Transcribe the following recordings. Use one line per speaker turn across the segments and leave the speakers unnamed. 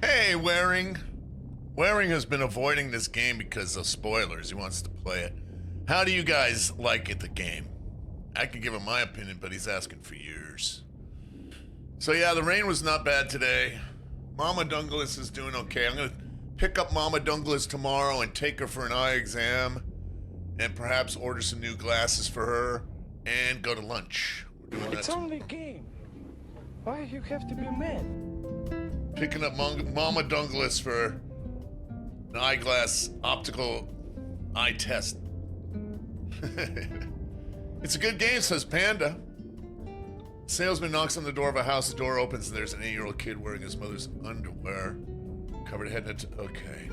Hey, Waring. Waring has been avoiding this game because of spoilers. He wants to play it. How do you guys like it, the game? I can give him my opinion, but he's asking for yours. So yeah, the rain was not bad today. Mama Douglas is doing okay. I'm going to pick up Mama Douglas tomorrow and take her for an eye exam and perhaps order some new glasses for her and go to lunch. We're doing
It's only a game. Why you have to be mad?
Picking up Mama Douglas for an eyeglass optical eye test. It's a good game, says Panda. Salesman knocks on the door of a house. The door opens and there's an 8-year-old kid wearing his mother's underwear. Covered head and okay.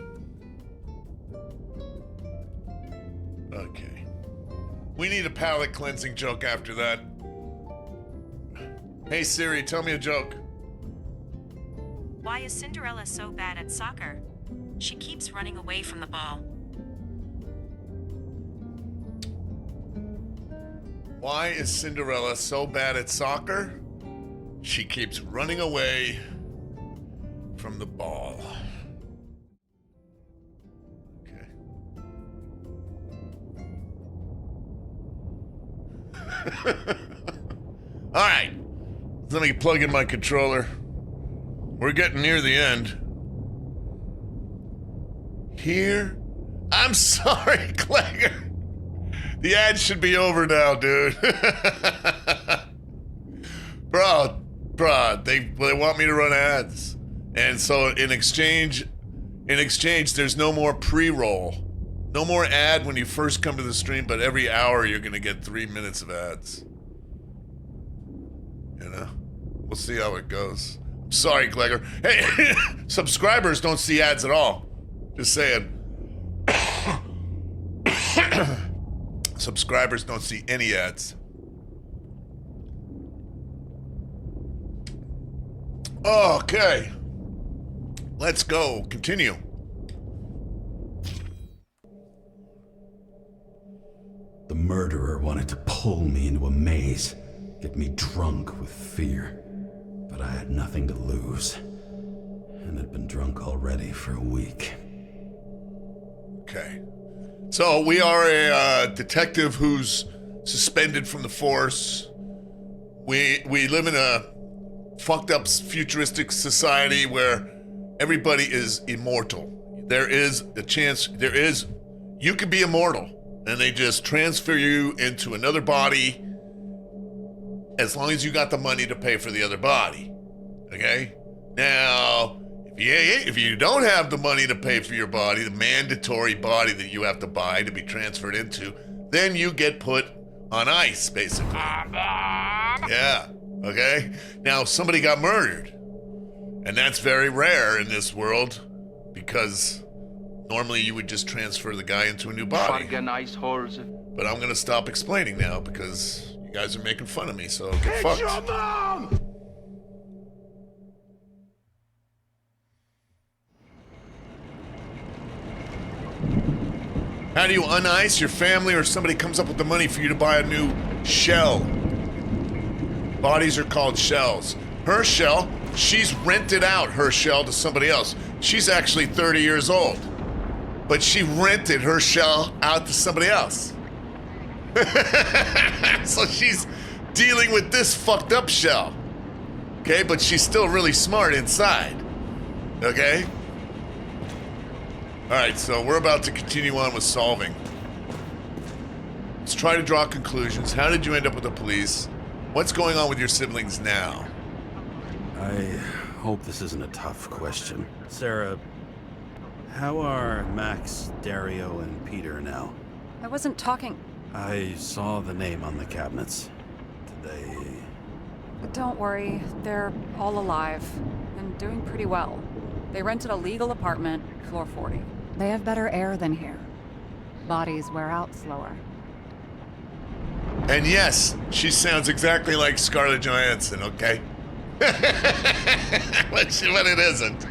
Okay. We need a palate cleansing joke after that. Hey Siri, tell me a joke.
Why is Cinderella so bad at soccer? She keeps running away from the ball.
Why is Cinderella so bad at soccer? She keeps running away from the ball. Okay. All right. Let me plug in my controller. We're getting near the end. Here? I'm sorry, Clegger. The ad should be over now, dude. bro, they want me to run ads. And so in exchange, there's no more pre-roll. No more ad when you first come to the stream, but every hour you're gonna get 3 minutes of ads. You know? We'll see how it goes. I'm sorry, Clegger. Hey, subscribers don't see ads at all. Just saying. Subscribers don't see any ads. Okay. Let's go. Continue.
The murderer wanted to pull me into a maze, get me drunk with fear. But I had nothing to lose, and had been drunk already for a week.
Okay. So we are a detective who's suspended from the force. We live in a fucked up futuristic society where everybody is immortal. There is a chance, you could be immortal, and they just transfer you into another body as long as you got the money to pay for the other body. Okay? Now, if you don't have the money to pay for your body, the mandatory body that you have to buy to be transferred into, then you get put on ice, basically. Yeah. Okay? Now, somebody got murdered. And that's very rare in this world because normally you would just transfer the guy into a new body. But I'm going to stop explaining now because you guys are making fun of me, so get fucked.
Your mom!
How do you unice your family or somebody comes up with the money for you to buy a new shell? Bodies are called shells. Her shell, she's rented out her shell to somebody else. She's actually 30 years old. But she rented her shell out to somebody else. So she's dealing with this fucked up shell. Okay, but she's still really smart inside. Okay? Alright, so we're about to continue on with solving. Let's try to draw conclusions. How did you end up with the police? What's going on with your siblings now?
I hope this isn't a tough question. Sarah, how are Max, Dario, and Peter now?
I wasn't talking.
I saw the name on the cabinets. Did they...
But don't worry, they're all alive and doing pretty well. They rented a legal apartment, floor 40. They have better air than here. Bodies wear out slower.
And yes, she sounds exactly like Scarlett Johansson, okay? but it isn't.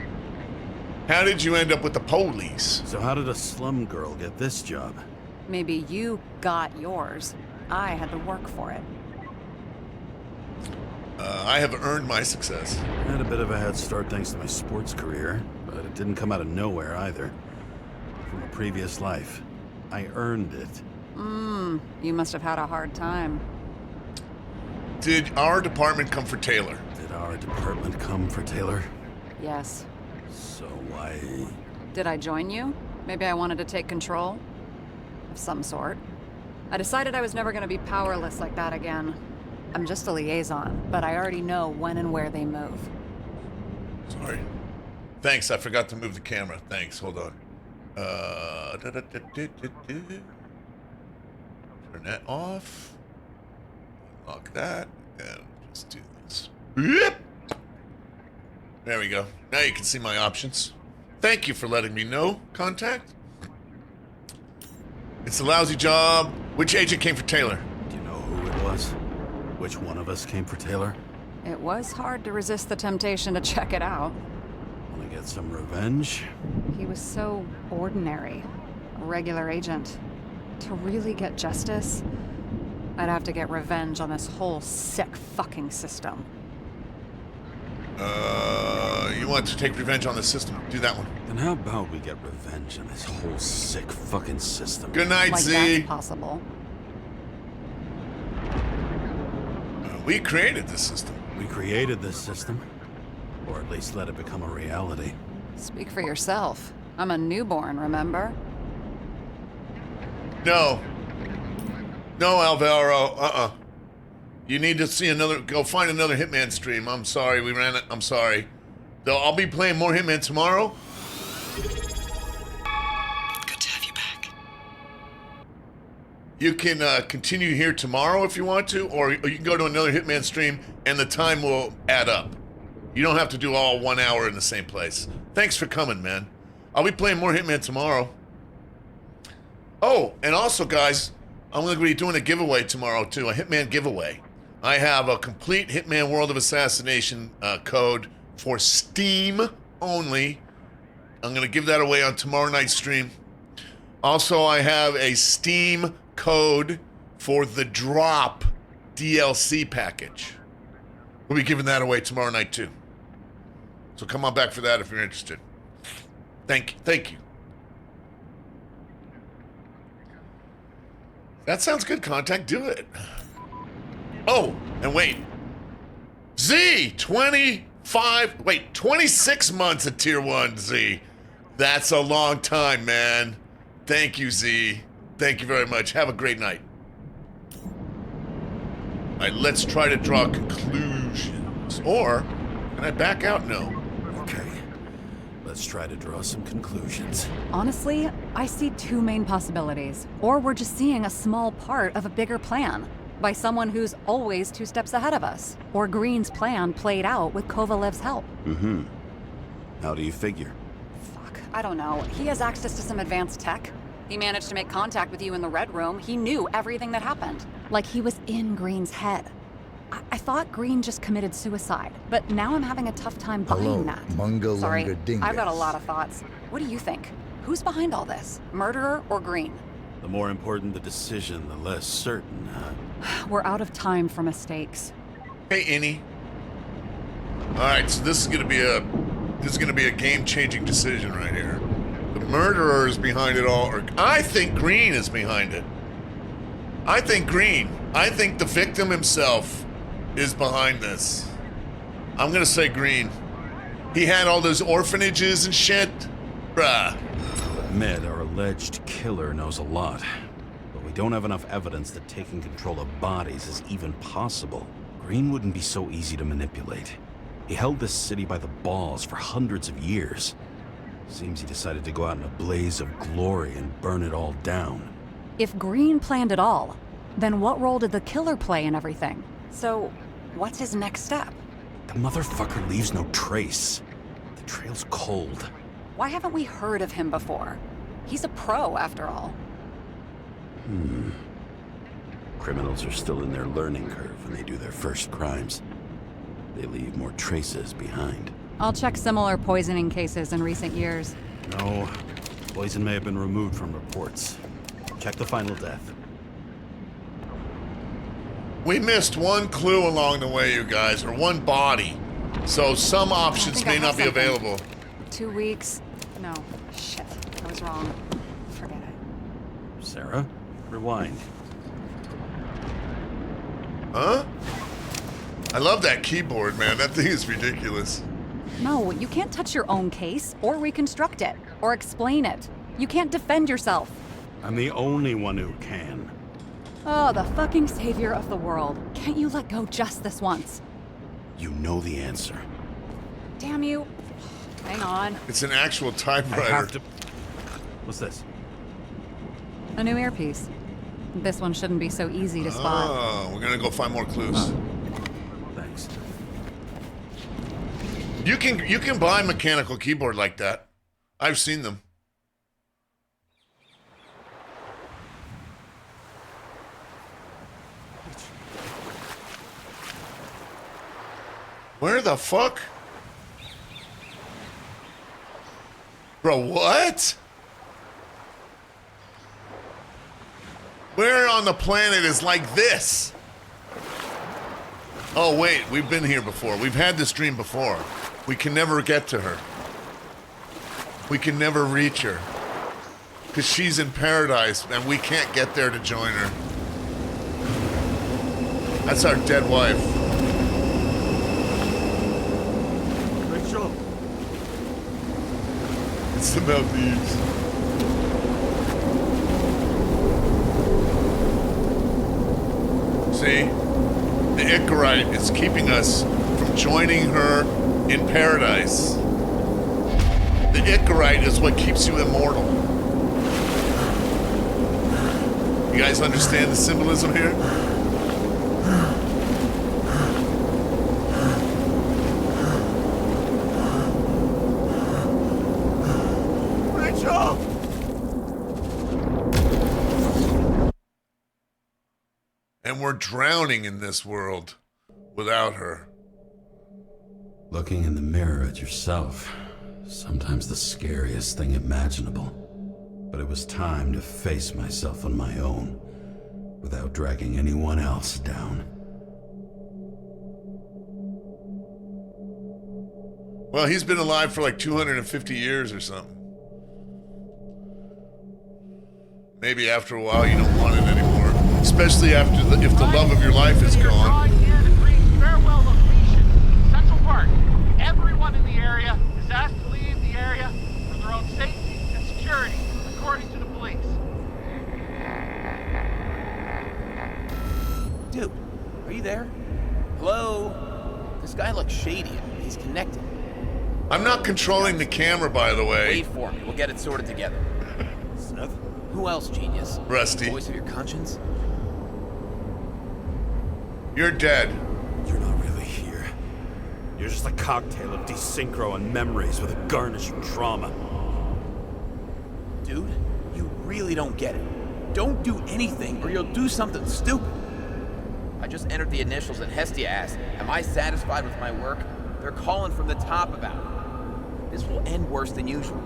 How did you end up with the police?
So how did a slum girl get this job?
Maybe you got yours. I had to work for it.
I have earned my success.
I had a bit of a head start thanks to my sports career, but it didn't come out of nowhere either. From a previous life. I earned it.
You must have had a hard time.
Did our department come for Taylor?
Did our department come for Taylor?
Yes.
So why...
Did I join you? Maybe I wanted to take control? Of some sort. I decided I was never gonna be powerless like that again. I'm just a liaison, but I already know when and where they move.
Sorry. Thanks, I forgot to move the camera. Thanks, hold on. Turn that off. Lock that, and just do this. Yep. There we go. Now you can see my options. Thank you for letting me know, Contact. It's a lousy job. Which agent came for Taylor?
Do you know who it was? Which one of us came for Taylor?
It was hard to resist the temptation to check it out.
Wanna get some revenge?
He was so ordinary. A regular agent. To really get justice, I'd have to get revenge on this whole sick fucking system.
You want to take revenge on the system? Do that one.
Then how about we get revenge on this whole sick fucking system?
Good night,
Like
Z.
that's possible.
We created this system.
We created this system. Or at least let it become a reality.
Speak for yourself. I'm a newborn, remember?
No. No, Alvaro. You need to see another. Go find another Hitman stream. I'm sorry, we ran it. I'm sorry. Though I'll be playing more Hitman tomorrow.
Good to have you back.
You can continue here tomorrow if you want to, or you can go to another Hitman stream and the time will add up. You don't have to do all 1 hour in the same place. Thanks for coming, man. I'll be playing more Hitman tomorrow. Oh, and also, guys, I'm going to be doing a giveaway tomorrow, too. A Hitman giveaway. I have a complete Hitman World of Assassination code for Steam only. I'm going to give that away on tomorrow night's stream. Also, I have a Steam code for the Drop DLC package. We'll be giving that away tomorrow night, too. So come on back for that if you're interested. Thank you. That sounds good, Contact. Do it. Oh, and wait. Z, 26 months at Tier 1, Z. That's a long time, man. Thank you, Z. Thank you very much. Have a great night. All right, let's try to draw conclusions. Or, can I back out? No.
Okay. Let's try to draw some conclusions.
Honestly, I see two main possibilities. Or we're just seeing a small part of a bigger plan by someone who's always 2 steps ahead of us. Or Green's plan played out with Kovalev's help.
How do you figure?
Fuck, I don't know. He has access to some advanced tech. He managed to make contact with you in the Red Room. He knew everything that happened. Like he was in Green's head. I thought Green just committed suicide, but now I'm having a tough time buying that.
Munga
Sorry,
Lunga Dingus.
I've got a lot of thoughts. What do you think? Who's behind all this? Murderer or Green?
The more important the decision, the less certain, huh?
We're out of time for mistakes.
Hey, Innie. All right, so this is gonna be a game-changing decision right here. The murderer is behind it all, or I think Green is behind it. I think Green. I think the victim himself is behind this. I'm gonna say Green. He had all those orphanages and shit. Bruh.
Med, our alleged killer, knows a lot. But we don't have enough evidence that taking control of bodies is even possible. Green wouldn't be so easy to manipulate. He held this city by the balls for hundreds of years. Seems he decided to go out in a blaze of glory and burn it all down.
If Green planned it all, then what role did the killer play in everything? So, what's his next step?
The motherfucker leaves no trace. The trail's cold.
Why haven't we heard of him before? He's a pro, after all.
Criminals are still in their learning curve when they do their first crimes. They leave more traces behind.
I'll check similar poisoning cases in recent years.
No, poison may have been removed from reports. Check the final death.
We missed one clue along the way, you guys, or one body. So some options
think I
may
have
not be
something.
available.
2 weeks? No. Shit. I was wrong. Forget it.
Sarah, rewind.
Huh? I love that keyboard, man. That thing is ridiculous.
No, you can't touch your own case, or reconstruct it, or explain it. You can't defend yourself.
I'm the only one who can.
Oh, the fucking savior of the world. Can't you let go just this once?
You know the answer.
Damn you. Hang on.
It's an actual
I
typewriter.
have to... What's this?
A new earpiece. This one shouldn't be so easy to spot.
Oh, we're gonna go find more clues.
Thanks.
You can buy a mechanical keyboard like that. I've seen them. Where the fuck? Bro, what? Where on the planet is like this? Oh, wait, we've been here before. We've had this dream before. We can never get to her. We can never reach her. Because she's in paradise and we can't get there to join her. That's our dead wife.
Rachel!
It's the Maldives. See? The Icarite is keeping us from joining her in paradise. The Icarite is what keeps you immortal. You guys understand the symbolism here?
Rachel!
And we're drowning in this world without her.
Looking in the mirror at yourself, sometimes the scariest thing imaginable. But it was time to face myself on my own, without dragging anyone else down.
Well, he's been alive for like 250 years or something. Maybe after a while you don't want it anymore. Especially after if the love of your life is gone.
Here to greet farewell location, Central Park. Everyone in the area is asked to leave the area for their own safety and security, according to the police.
Dude, are you there? Hello? This guy looks shady. He's connected.
I'm not controlling the camera, by the way.
Wait for me. We'll get it sorted together.
Snuff?
Who else, genius?
Rusty.
Voice of your conscience?
You're dead.
You're not really here. You're just a cocktail of desynchro and memories with a garnish of trauma.
Dude, you really don't get it. Don't do anything or you'll do something stupid. I just entered the initials and Hestia asked, am I satisfied with my work? They're calling from the top about it. This will end worse than usual.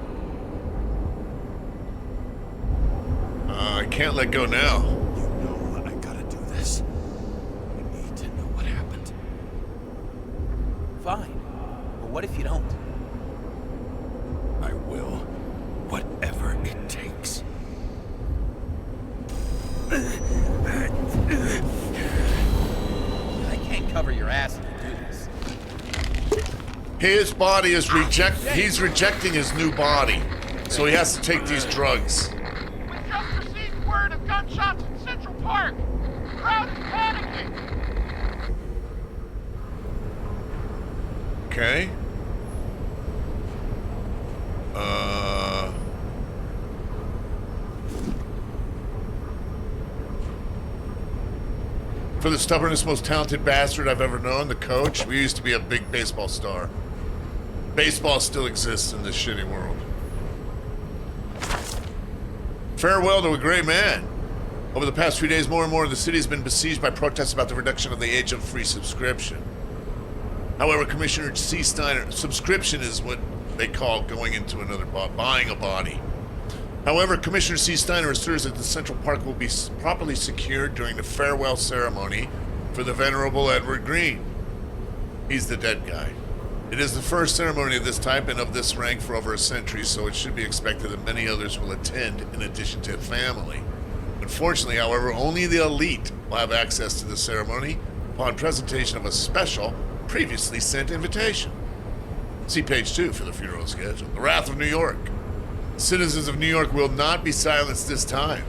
I can't let go now.
You know I gotta do this. I need to know what happened.
Fine. But what if you don't?
I will. Whatever it takes.
I can't cover your ass if you do this.
His body is he's rejecting his new body. So he has to take these drugs.
We just received word of gunshots in Central Park. The crowd is panicking.
Okay. For the stubbornest, most talented bastard I've ever known, the coach, we used to be a big baseball star. Baseball still exists in this shitty world. Farewell to a great man. Over the past few days, more and more of the city has been besieged by protests about the reduction of the age of free subscription. However, Commissioner C. Steiner, subscription is what they call going into another buying a body. However, Commissioner C. Steiner assures that the Central Park will be properly secured during the farewell ceremony for the Venerable Edward Green. He's the dead guy. It is the first ceremony of this type and of this rank for over a century, so it should be expected that many others will attend in addition to family. Unfortunately, however, only the elite will have access to the ceremony upon presentation of a special, previously sent invitation. See page 2 for the funeral schedule. The Wrath of New York. Citizens of New York will not be silenced this time.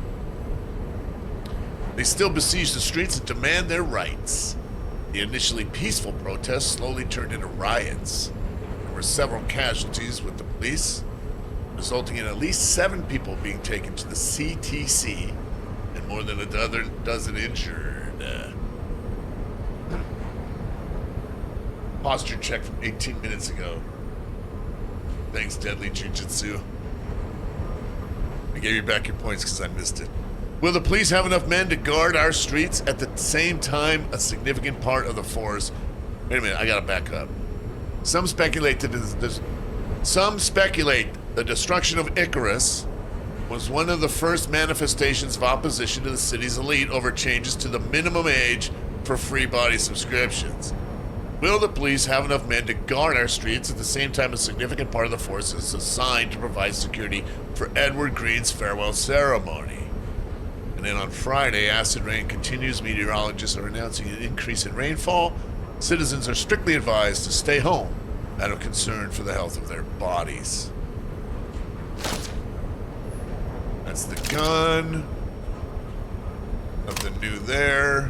They still besiege the streets and demand their rights. The initially peaceful protests slowly turned into riots. There were several casualties with the police, resulting in at least 7 people being taken to the CTC and more than a dozen injured. Posture check from 18 minutes ago. Thanks, Deadly Jujitsu. I gave you back your points because I missed it. Will the police have enough men to guard our streets at the same time a significant part of the force? Wait a minute, I gotta back up. Some speculate the destruction of Icarus was one of the first manifestations of opposition to the city's elite over changes to the minimum age for free body subscriptions. Will the police have enough men to guard our streets at the same time a significant part of the force is assigned to provide security for Edward Green's farewell ceremony? And then on Friday, acid rain continues. Meteorologists are announcing an increase in rainfall. Citizens are strictly advised to stay home out of concern for the health of their bodies. That's the gun. Nothing new there.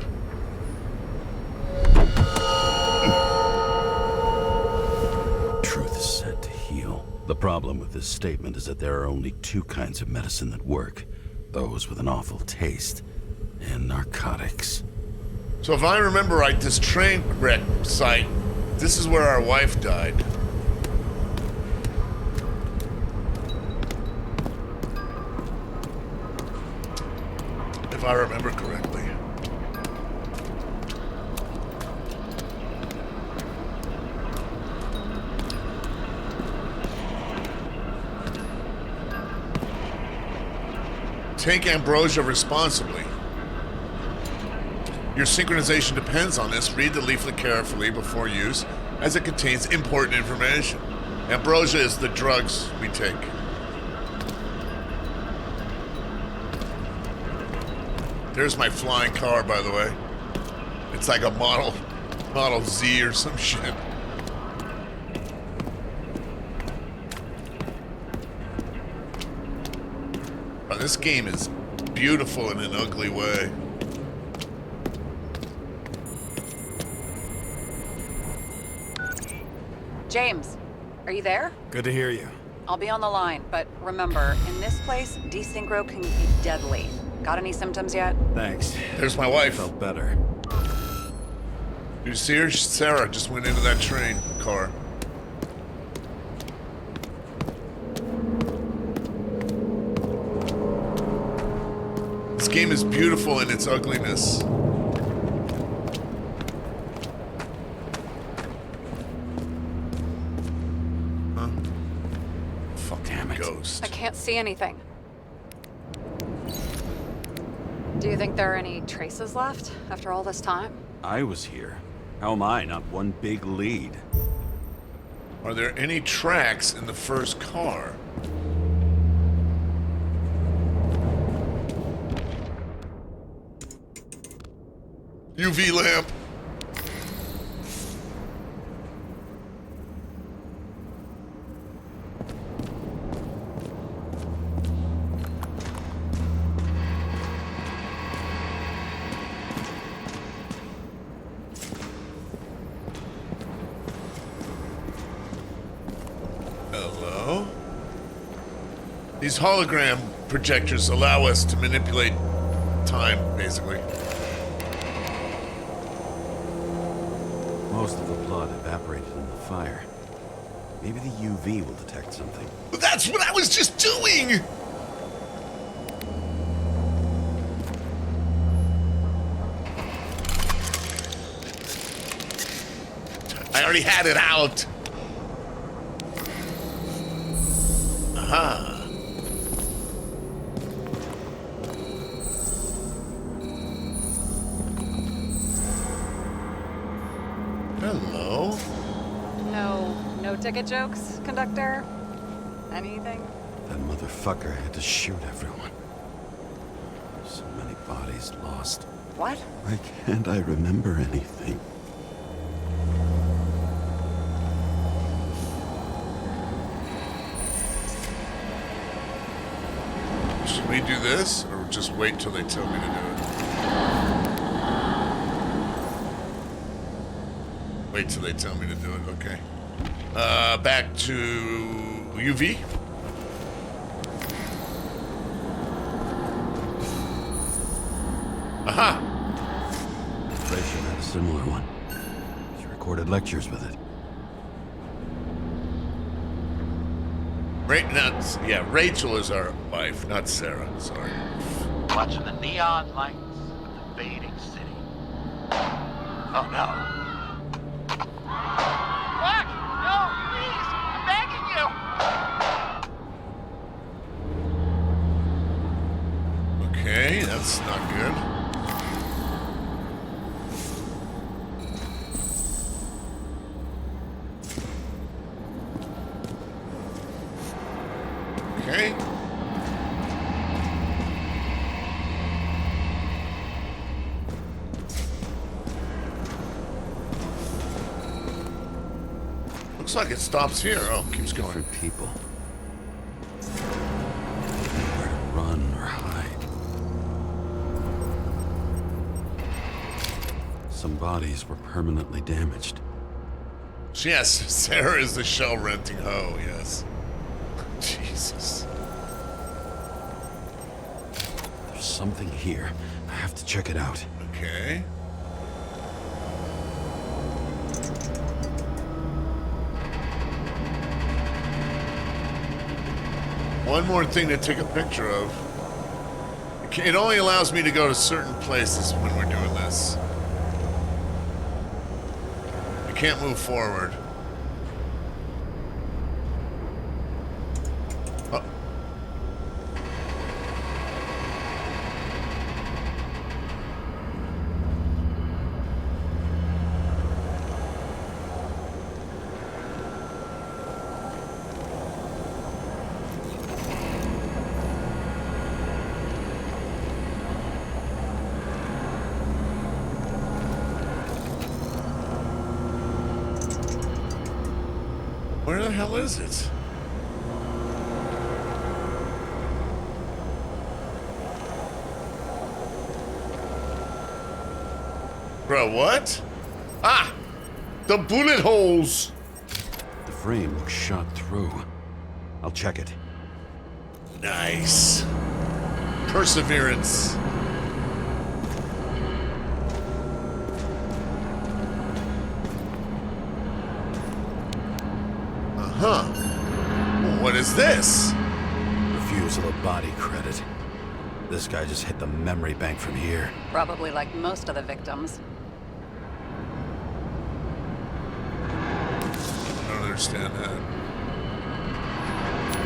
Truth is said to heal. The problem with this statement is that there are only 2 kinds of medicine that work. Those with an awful taste, and narcotics.
So if I remember right, this train wreck site, this is where our wife died. If I remember correctly. Take ambrosia responsibly. Your synchronization depends on this. Read the leaflet carefully before use, as it contains important information. Ambrosia is the drugs we take. There's my flying car, by the way. It's like a Model Z or some shit. This game is beautiful in an ugly way.
James, are you there?
Good to hear you.
I'll be on the line, but remember, in this place, desynchro can be deadly. Got any symptoms yet?
Thanks.
There's my wife.
Felt better.
You see her? Sarah just went into that train car. This game is beautiful in its ugliness. Huh? Fucking ghost.
I can't see anything. Do you think there are any traces left after all this time?
I was here. How am I not one big lead?
Are there any tracks in the first car? UV lamp. Hello? These hologram projectors allow us to manipulate time, basically.
Most of the blood evaporated in the fire. Maybe the UV will detect something.
That's what I was just doing! I already had it out. Aha.
ticket jokes, conductor? Anything?
That motherfucker had to shoot everyone. So many bodies lost.
What?
Why can't I remember anything?
Should we do this, or just wait till they tell me to do it? Wait till they tell me to do it, okay. Back to UV. Aha!
Rachel had a similar one. She recorded lectures with it.
Rachel is our wife, not Sarah. Sorry.
Watching the neon lights of the fading city. Oh no. What? No, please! I'm begging you!
Okay, that's not good. Okay. Looks like it stops here. Oh, keeps going.
Different people. Nowhere to run or hide. Some bodies were permanently damaged.
Yes, Sarah is the shell renting hoe, yes. Jesus.
There's something here. I have to check it out.
Okay. One more thing to take a picture of. It only allows me to go to certain places when we're doing this. I can't move forward. Oh. Where the hell is it? Bro, what? Ah! The bullet holes!
The frame looks shot through. I'll check it.
Nice. Perseverance. Uh-huh. What is this?
Refusal of body credit. This guy just hit the memory bank from here.
Probably like most of the victims.
I don't understand that.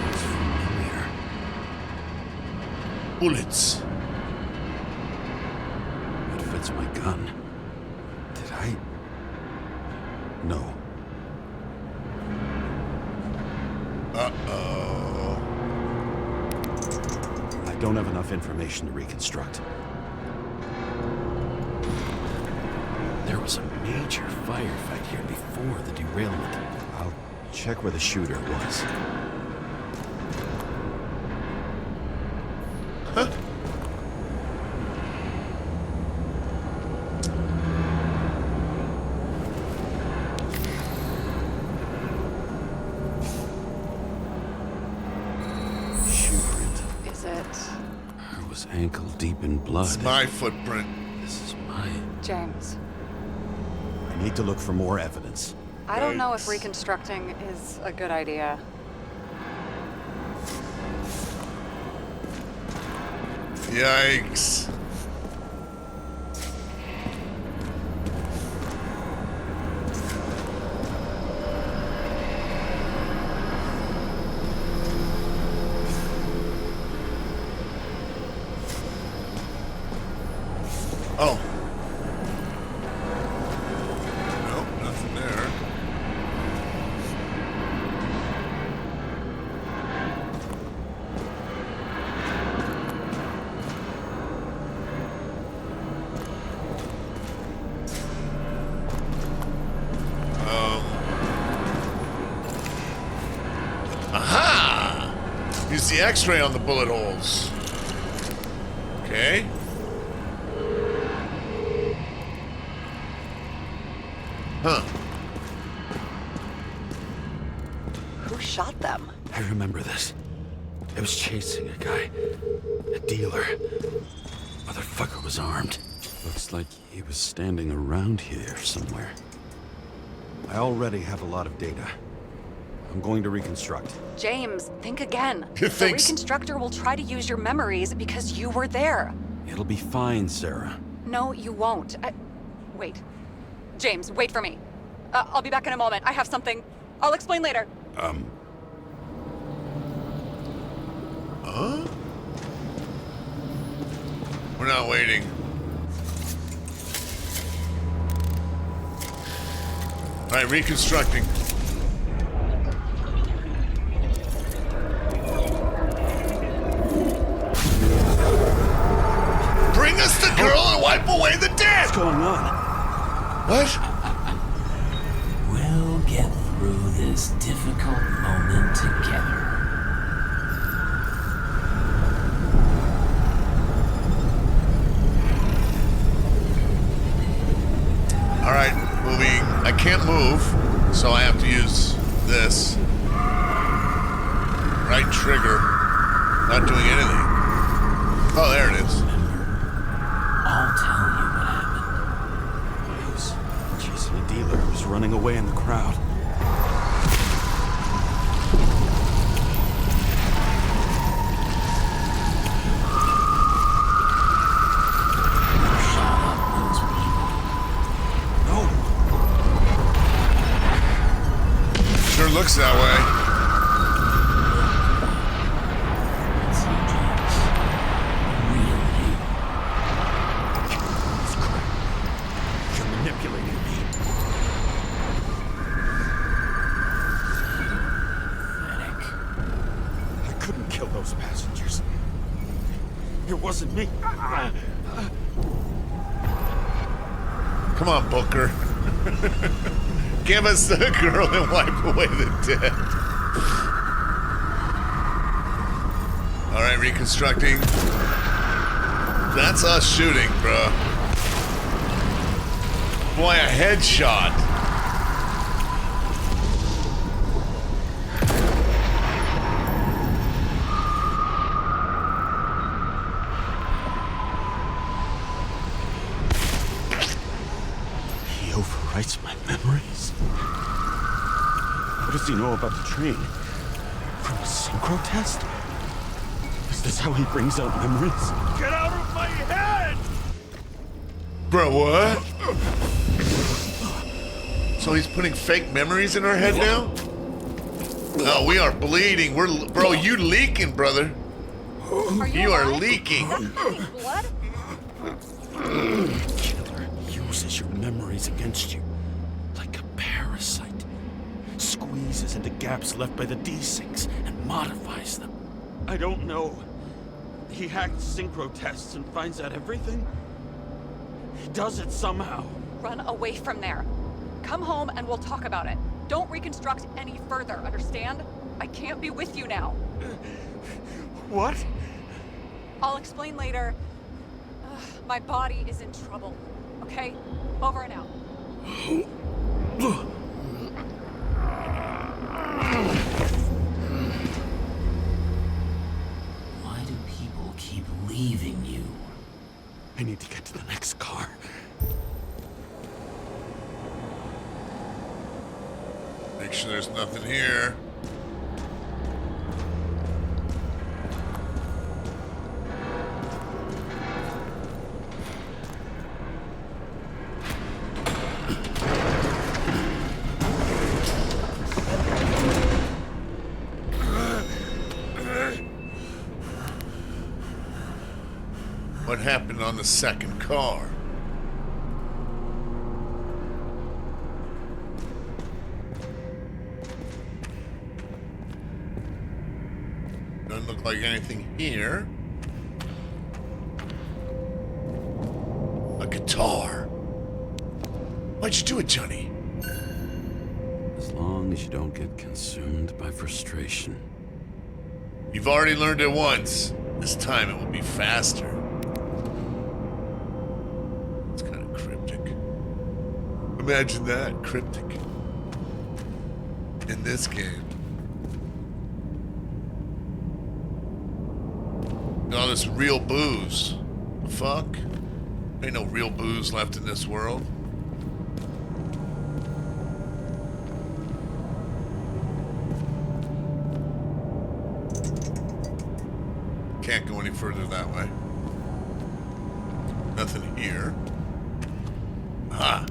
It's familiar.
Bullets.
It fits my gun. Did I? No.
Uh-oh.
I don't have enough information to reconstruct. There was a major firefight here before the derailment. I'll check where the shooter was.
Huh?
Shoe print.
Is it
I was ankle deep in blood.
It's my footprint.
This is mine.
James?
I need to look for more evidence.
I don't know if
Yikes.
reconstructing is a good idea.
Yikes. Oh. Nope, nothing there. Aha! Use the X-ray on the bullet holes. Okay. Huh.
Who shot them?
I remember this. I was chasing a guy. A dealer. Motherfucker was armed. Looks like he was standing around here somewhere. I already have a lot of data. I'm going to reconstruct.
James, think again.
He
The
thinks-
reconstructor will try to use your memories because you were there.
It'll be fine, Sarah.
No, you won't. Wait. James, wait for me. I'll be back in a moment. I have something. I'll explain later.
Huh? We're not waiting. All right, reconstructing. Bring us the girl and wipe away the dead!
What's going on?
What?
We'll get through this difficult moment together.
All right, moving. I can't move, so I have to use this. Right trigger. Not doing anything. Oh, there it is.
I'll tell you what happened.
I was chasing a dealer who was running away in the crowd.
Shot up those people.
No!
Sure looks that way.
It's you, James. Real you.
It's crap. You're manipulating me.
Pathetic.
I couldn't kill those passengers. It wasn't me.
Come on, Booker. Give us the girl and wipe away the dead. All right, reconstructing. That's us shooting, bro. Boy, a headshot.
He overwrites my memories. What does he know about the train? From a synchro test? Is this how he brings out memories?
Get out of my head!
Bro, what? So he's putting fake memories in our head now? Oh, we are bleeding. Bro, you leaking, brother. You are leaking.
Blood?
Killer uses your memories against you. Like a parasite. Squeezes into gaps left by the desyncs and modifies them. I don't know. He hacked synchro tests and finds out everything? He does it somehow.
Run away from there. Come home and we'll talk about it. Don't reconstruct any further, understand? I can't be with you now.
What?
I'll explain later. My body is in trouble. Okay? Over and out.
Why do people keep leaving you?
I need to get to the next car.
Make sure there's nothing here. What happened on the second car? Doesn't look like anything here. A guitar. Why'd you do it, Johnny?
As long long as you don't get consumed by frustration.
You've already learned it once. This time it will be faster. It's kind of cryptic. Imagine that, cryptic. In this game. All this real booze. The fuck? Ain't no real booze left in this world. Can't go any further that way. Nothing here. Ah.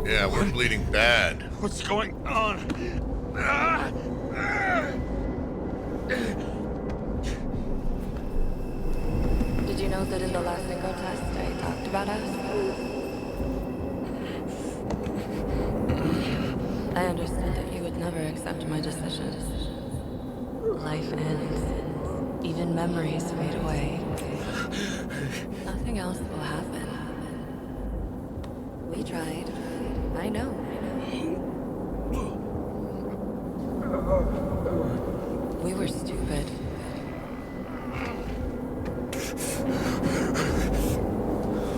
Yeah, we're bleeding bad.
What's going on?
Did you know that in the last synchro test I talked about us? I understood that you would never accept my decisions. Life ends. Even memories fade away. Nothing else will happen. We tried. I know. We were stupid.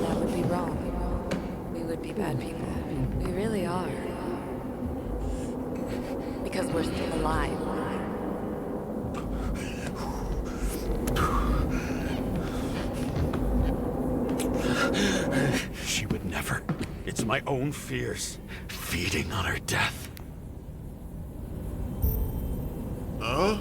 That would be wrong. We would be bad people. We really are. Because we're still alive.
She would never. It's my own fears, feeding on her death.
Huh?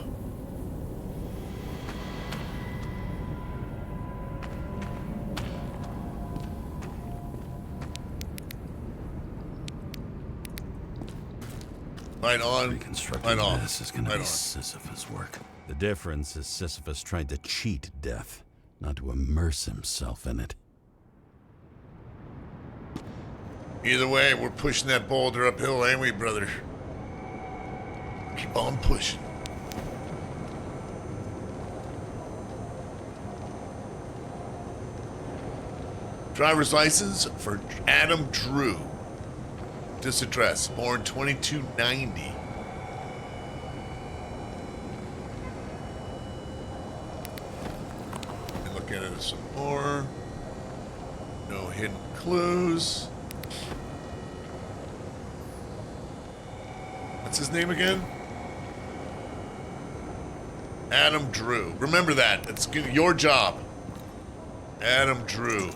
Right on.
Reconstructing
Right on.
this is gonna
Right
be
on.
Sisyphus work. The difference is Sisyphus tried to cheat death, not to immerse himself in it.
Either way, we're pushing that boulder uphill, ain't we, brother? Keep on pushing. Driver's license for Adam Drew. This address, born 2290. And look at it some more. No hidden clues. What's his name again? Adam Drew. Remember that. It's your job. Adam Drew.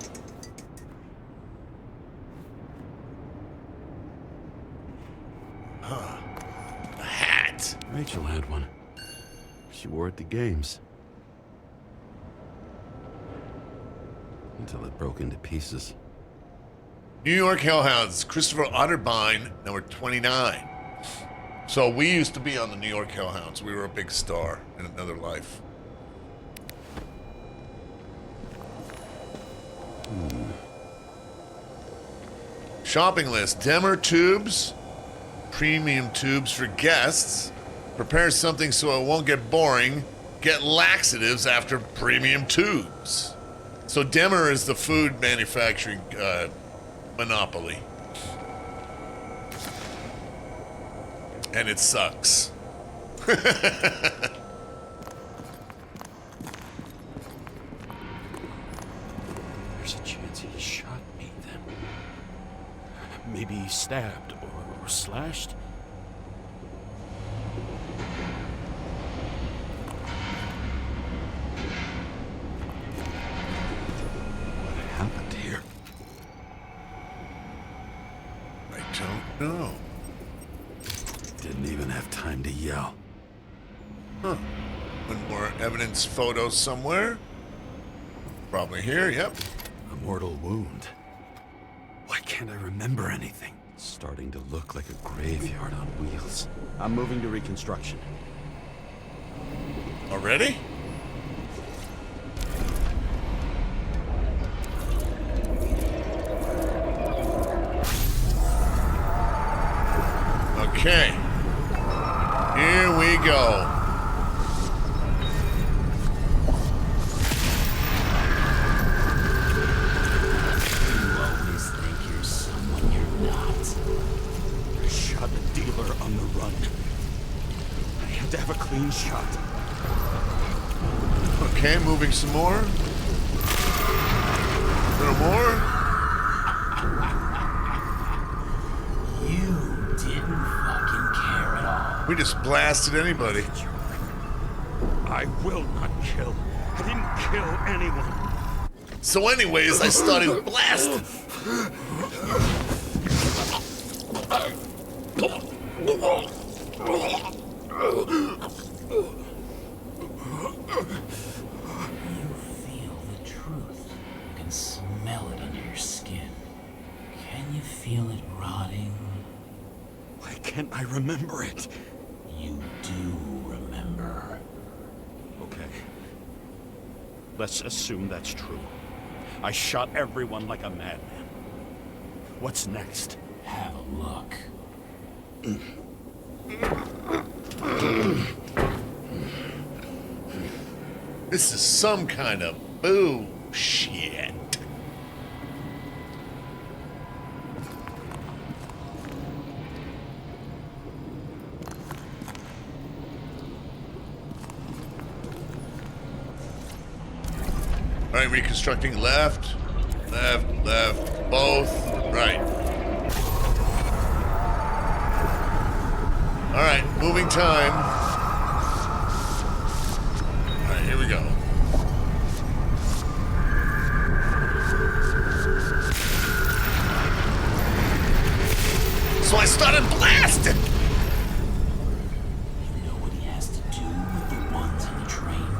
Huh. A hat.
Rachel had one. She wore it to games. Until it broke into pieces.
New York Hellhounds. Christopher Otterbein, number 29. So we used to be on the New York Hellhounds. We were a big star in another life. Shopping list. Demer tubes. Premium tubes for guests. Prepare something so it won't get boring. Get laxatives after premium tubes. So Demer is the food manufacturing monopoly. And it sucks.
There's a chance he shot me then. Maybe he stabbed or slashed.
What happened here?
I don't know.
Didn't even have time to yell.
Huh. One more evidence photo somewhere. Probably here, yep.
A mortal wound. Why can't I remember anything? It's starting to look like a graveyard on wheels.
I'm moving to reconstruction.
Already? Okay. Here we go.
shot a dealer on the run. I had to have a clean shot.
Okay, moving some more. A little more.
You didn't fucking care at all.
We just blasted anybody.
I will not kill. I didn't kill anyone.
So anyways, I started blasting.
You feel the truth. You can smell it under your skin. Can you feel it rotting?
Why can't I remember it?
You do remember.
Okay. Let's assume that's true. I shot everyone like a madman. What's next?
Have a look.
This is some kind of bullshit. All right, reconstructing left, left, left, both, right. All right, moving time. All right, here we go. So I started blasting.
You know what he has to do with the ones on the train?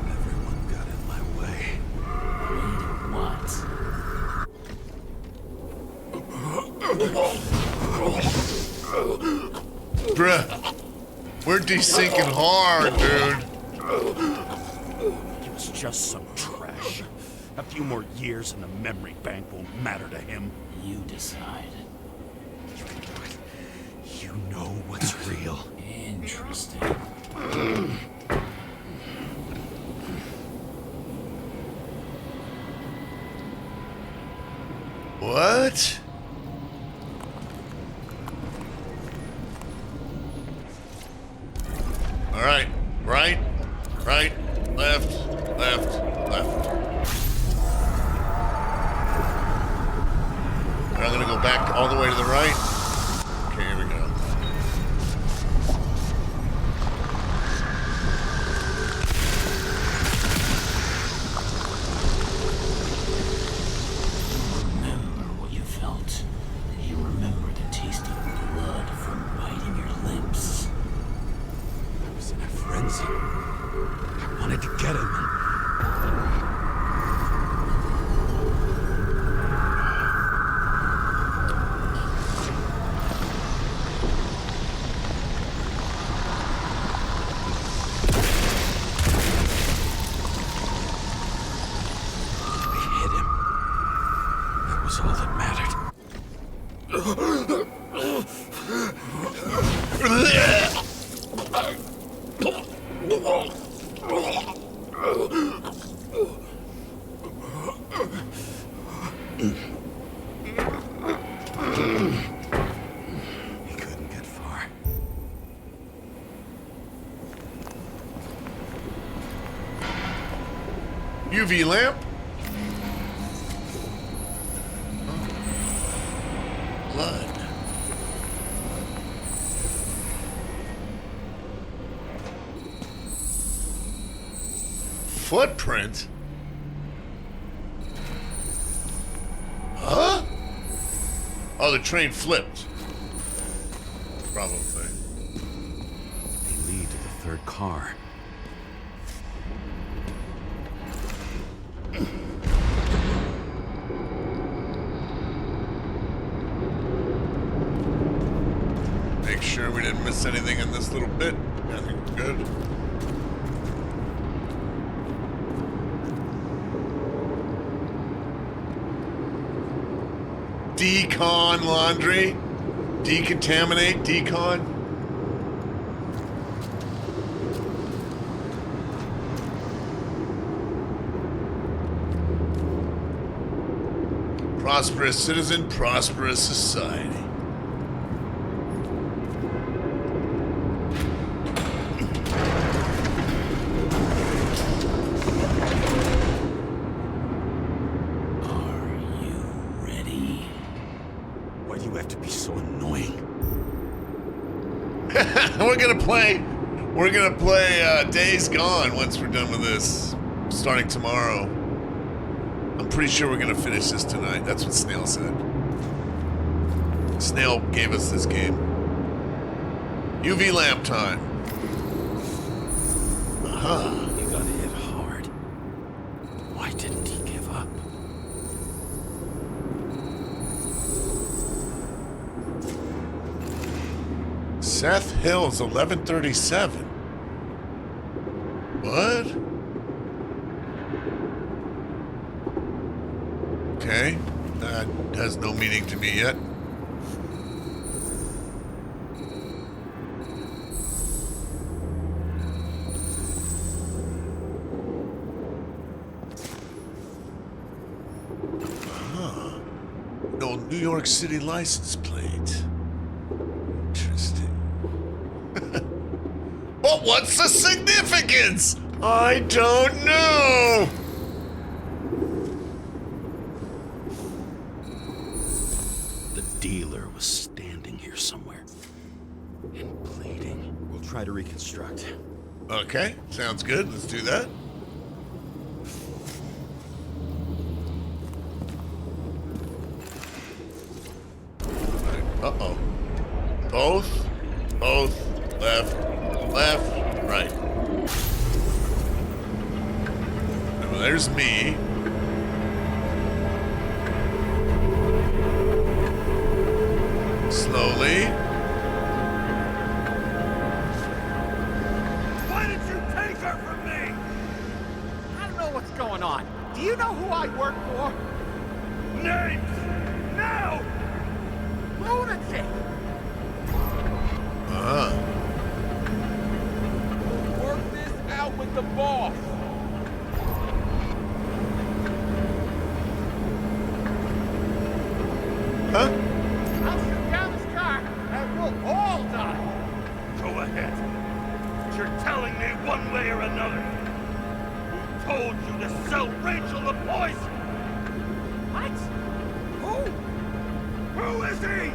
Everyone got in my way.
Wait, what?
Bruh, we're desyncing hard, dude.
He was just some trash. A few more years in the memory bank won't matter to him.
You decide.
You know what's real.
Interesting.
What? All right, right, right, left, left, left. And I'm gonna go back all the way to the right. Okay, here we go.
Remember what you felt. You remember the taste of blood from biting your lips.
I was in a frenzy. I wanted to get him. We hit him. That was all that mattered. He couldn't get far.
UV lamp. Blood. Footprint? Huh? Oh, the train flipped. Probably.
They lead to the third car.
Make sure we didn't miss anything in this little bit. I think we're good. Decon laundry. Decontaminate, decon. Prosperous citizen, prosperous society.
Why do you have to be so annoying?
We're gonna play Days Gone once we're done with this, starting tomorrow. I'm pretty sure we're gonna finish this tonight. That's what Snail said. Snail gave us this game. UV lamp time.
He got hit hard. Why didn't he give up?
Seth Hills, 1137. What? Okay, that has no meaning to me yet. No New York City license plate. Interesting. But what's the significance? I don't know.
The dealer was standing here somewhere and bleeding. We'll try to reconstruct.
Okay, sounds good. Let's do that. Uh-oh. Both, left, right. Well, there's me. Slowly.
Why did you take her from me? I don't know what's going on. Do you know who I work for? Names! Now! Lunatic! Work this out with the boss.
Huh?
I'll shoot down this car and we'll all die. Go ahead. But you're telling me one way or another. Who told you to sell Rachel the poison? What? Who? Who is he?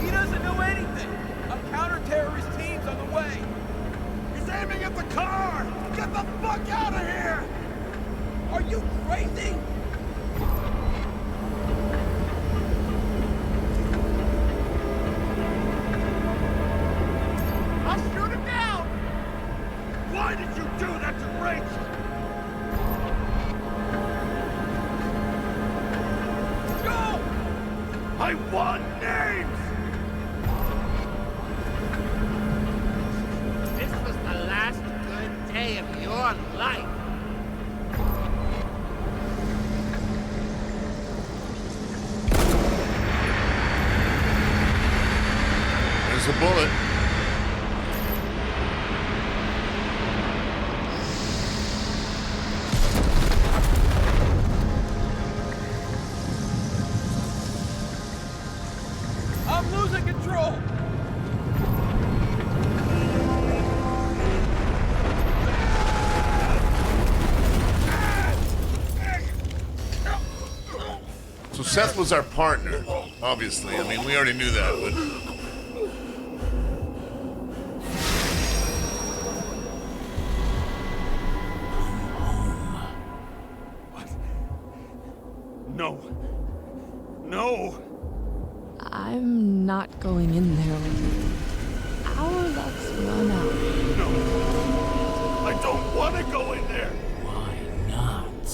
He doesn't know anything. A counter-terrorist team's on the way.
He's aiming at the car! Get the fuck out of here!
Are you crazy?
I'll shoot him down! Why did you do that to Rachel? Go! I want names! This was the last good day of your life.
There's a bullet.
I'm losing control.
So Seth was our partner, obviously. I mean, we already knew that, but...
No. No!
I'm not going in there with you. Our luck's run out.
No. I don't want to go in there.
Why not?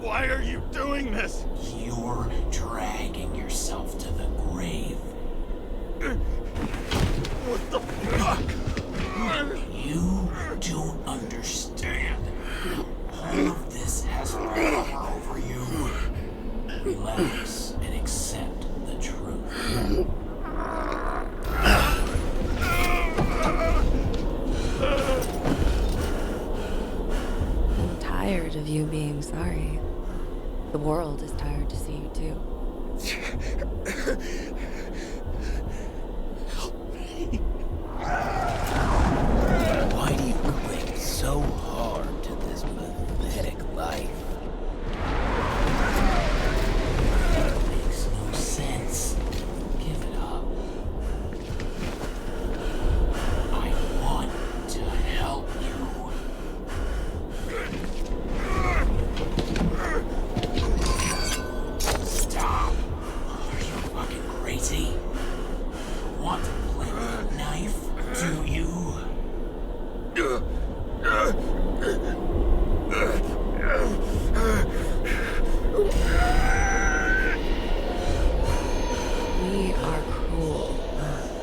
Why are you doing this?
You're dragging yourself to the grave.
What the fuck?
You don't understand. All of this has power over you. Relax and accept the truth.
I'm tired of you being sorry. The world is tired to see you too.
Why do you cling so hard to this pathetic life?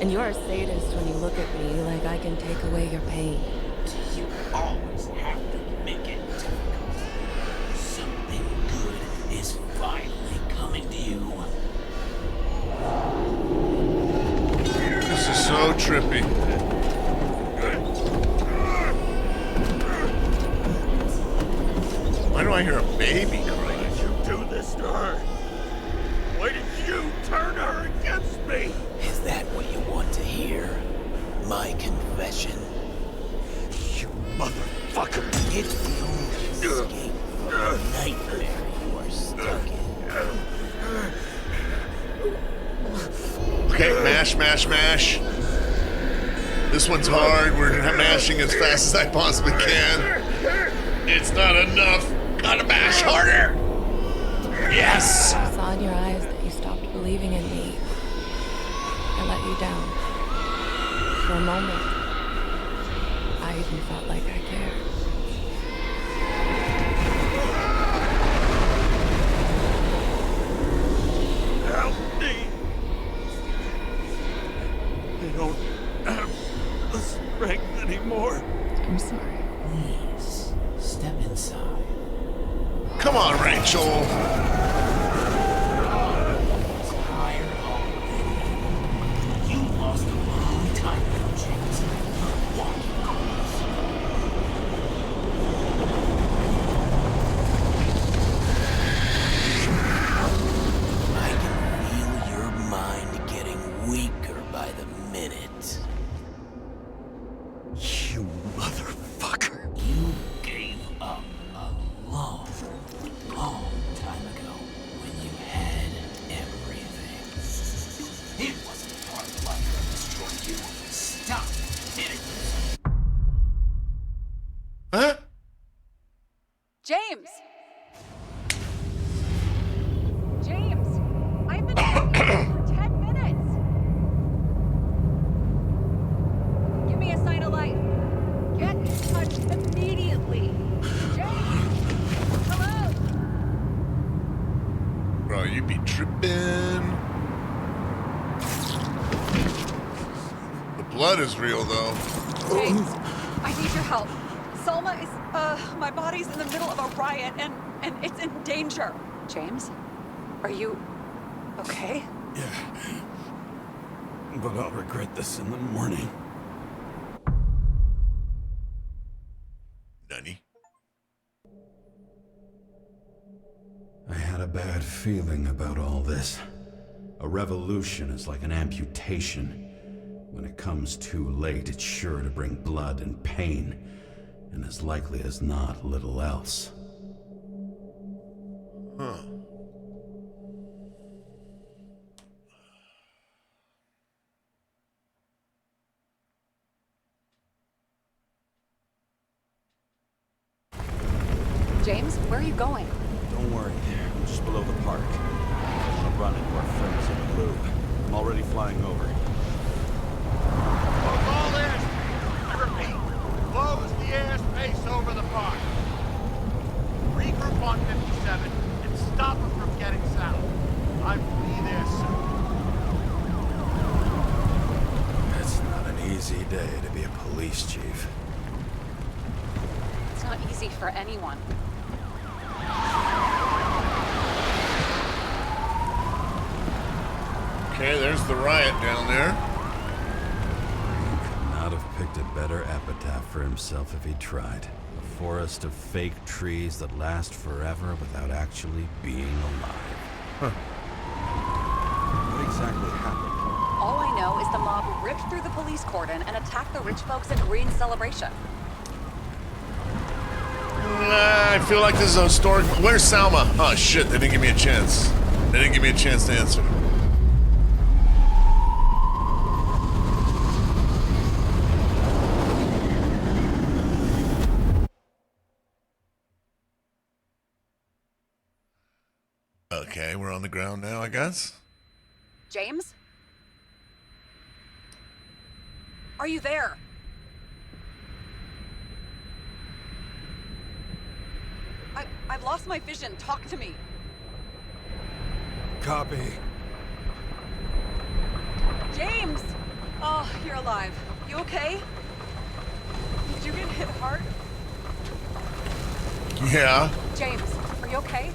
And you're a sadist when you look at me like I can take away your pain.
You always have to make it difficult. Something good is finally coming to you.
This is so trippy. Why do I hear a baby crying?
Why did you do this to her? Why did you turn her against me?
Is that what you want to hear? My confession?
You motherfucker!
It's the only escape from the nightmare you are stuck in.
Okay, mash, mash, mash. This one's hard. We're mashing as fast as I possibly can. It's not enough. Gotta mash harder. Yes.
I saw in your eyes that you stopped believing in me. I let you down. For a moment, I even felt like I cared.
Help me! I don't have the strength anymore.
I'm sorry.
Please, step inside.
Come on, Rachel.
Tired already. You lost a long time ago, James. Walking across. I can feel your mind getting weaker by the minute.
You motherfucker.
You gave up a long, long time ago when you had everything. It wasn't part of life that destroyed you. Stop hitting yourself.
Huh?
James! James! I've been waiting for 10 minutes! Give me a sign of life. Get in touch immediately. James! Hello?
Bro, you be tripping. The blood is real, though.
James, I need your help. Selma is, my body's in the middle of a riot and it's in danger. James, are you okay?
Yeah. But I'll regret this in the morning.
Nani?
I had a bad feeling about all this. A revolution is like an amputation. When it comes too late, it's sure to bring blood and pain, and as likely as not, little else.
Huh.
James, where are you going?
Don't worry, I'm just below the park. I'll run into our friends in blue. I'm already flying over.
Close all airspace. I repeat, close the airspace over the park. Regroup on 57 and stop them from getting south. I will be there soon.
It's not an easy day to be a police chief.
It's not easy for anyone.
Okay, there's the riot down there.
He could not have picked a better epitaph for himself if he tried. A forest of fake trees that last forever without actually being alive.
What exactly happened?
All I know is the mob ripped through the police cordon and attacked the rich folks at Green Celebration.
I feel like this is a historic. Where's Salma? Oh shit, they didn't give me a chance. They didn't give me a chance to answer. Okay, we're on the ground now, I guess.
James? Are you there? I've lost my vision. Talk to me.
Copy.
James! Oh, you're alive. You okay? Did you get hit hard?
Yeah.
James, are you okay?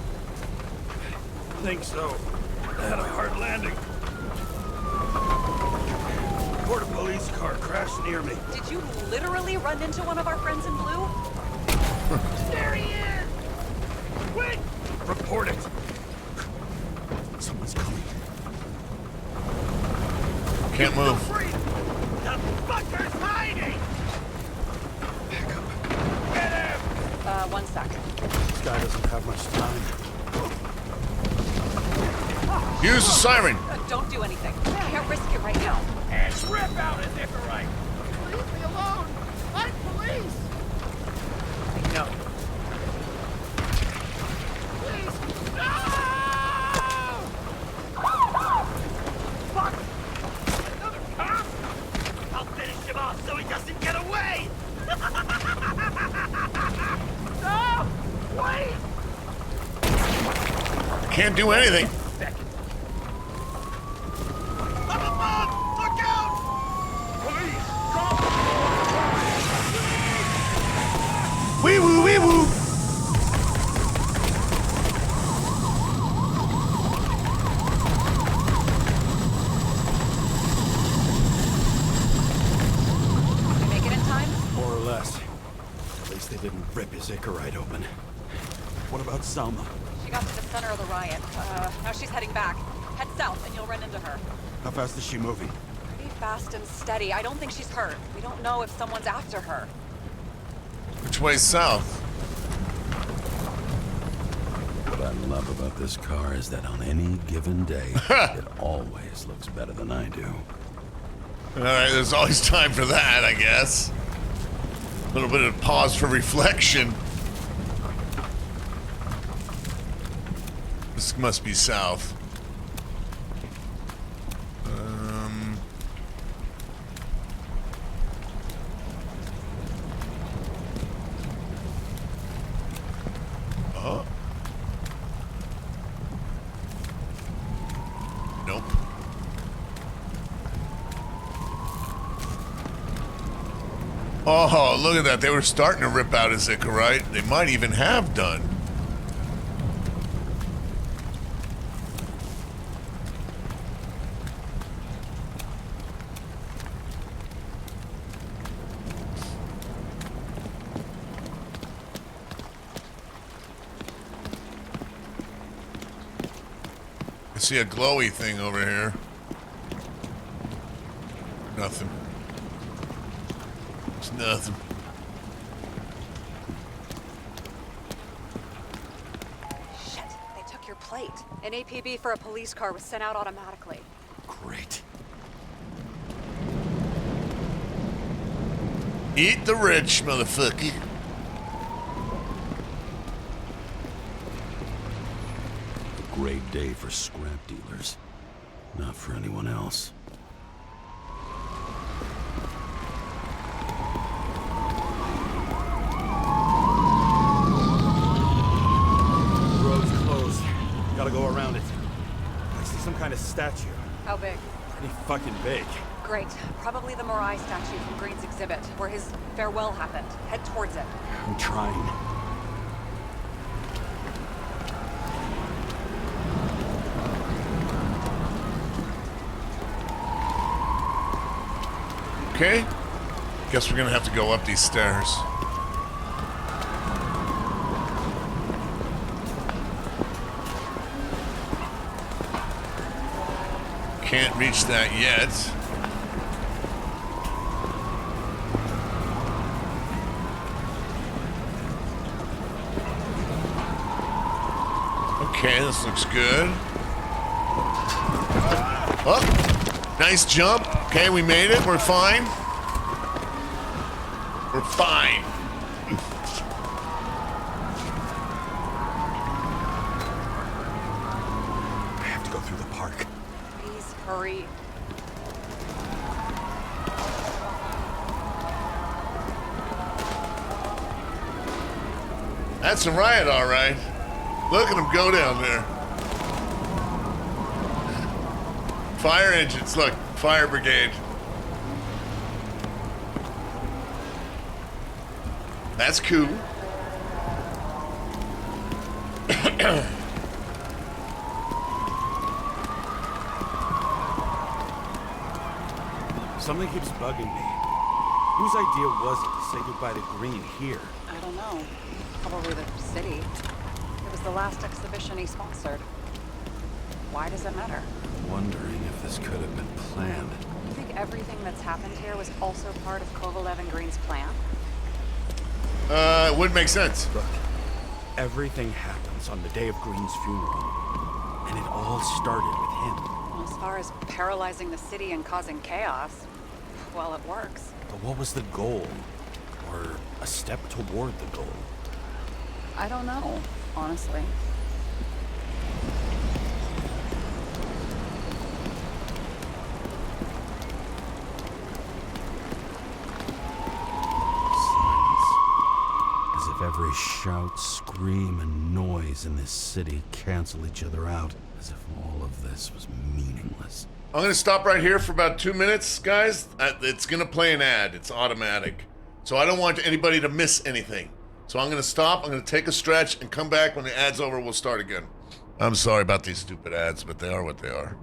I think so. I had a hard landing. Border police car crashed near me.
Did you literally run into one of our friends in blue?
There he is! Wait! Report it.
Someone's coming.
Can't move.
Free! The fucker's hiding!
Back up.
Get him!
1 sec.
This guy doesn't have much time.
Use the siren.
Don't do anything. Can't risk it right now.
And rip out his Icarite! Leave me alone! I'm police!
No.
Please! No! Fuck! Another cop? I'll finish him off so he doesn't get away! No! Wait!
Can't do anything.
Up above! Look out! Police!
Wee woo, wee woo.
You make it in time?
More or less. At least they didn't rip his Icarite open. What about Salma?
She got to the center of the riot. Now she's heading back. Head south and you'll run into her.
How fast is she moving?
Pretty fast and steady. I don't think she's hurt. We don't know if someone's after her.
Which way's south?
What I love about this car is that on any given day, it always looks better than I do.
Alright, there's always time for that, I guess. A little bit of pause for reflection. This must be south. Oh. Nope. Oh, look at that. They were starting to rip out his Icarite. They might even have done. I see a glowy thing over here. Nothing. It's nothing.
Shit, they took your plate. An APB for a police car was sent out automatically.
Great.
Eat the rich, motherfucker.
A great day for scrap dealers. Not for anyone else.
The road's closed. Gotta go around it. I see some kind of statue.
How big?
Pretty fucking big.
Great. Probably the Morai statue from Green's exhibit, where his farewell happened. Head towards it.
I'm trying.
Okay. Guess we're gonna have to go up these stairs. Can't reach that yet. Okay, this looks good. Oh, nice jump. Okay, we made it. We're fine. We're fine.
I have to go through the park.
Please hurry.
That's a riot, all right. Look at them go down there. Fire engines, look, fire brigade. That's cool.
Something keeps bugging me. Whose idea was it to say goodbye to Green here?
I don't know. Probably the city. It was the last exhibition he sponsored. Why does it matter?
Wondering if this could have been planned.
You think everything that's happened here was also part of Kovalev and Green's plan?
It would make sense.
Look, everything happens on the day of Green's funeral. And it all started with him.
As far as paralyzing the city and causing chaos, well, it works.
But what was the goal? Or a step toward the goal?
I don't know, honestly.
As if every shout, scream, and noise in this city cancel each other out. As if all of this was meaningless.
I'm gonna stop right here for about 2 minutes, guys. It's gonna play an ad. It's automatic. So I don't want anybody to miss anything. So I'm gonna stop, I'm gonna take a stretch, and come back when the ad's over, we'll start again. I'm sorry about these stupid ads, but they are what they are.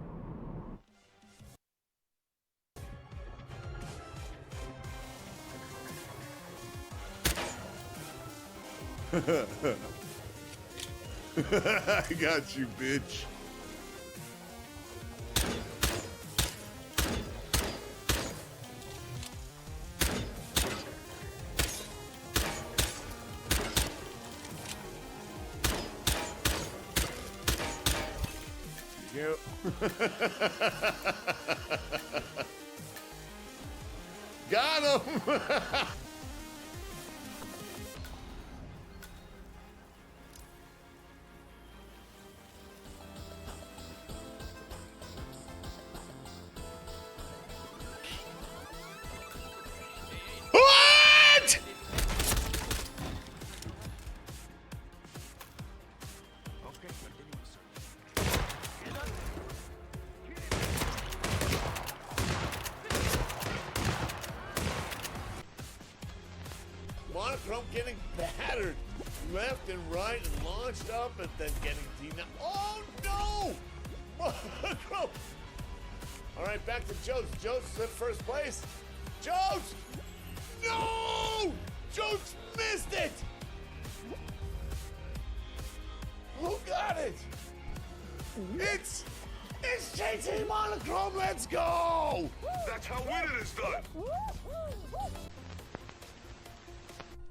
I got you, bitch. Yep. Got him. What? Monochrome getting battered left and right and launched up and then getting denied. Oh no! Monochrome! Alright, back to Jost. Jost's in first place. Jost! No! Jost missed it! Who got it? It's JT Monochrome, let's go!
That's how winning is done.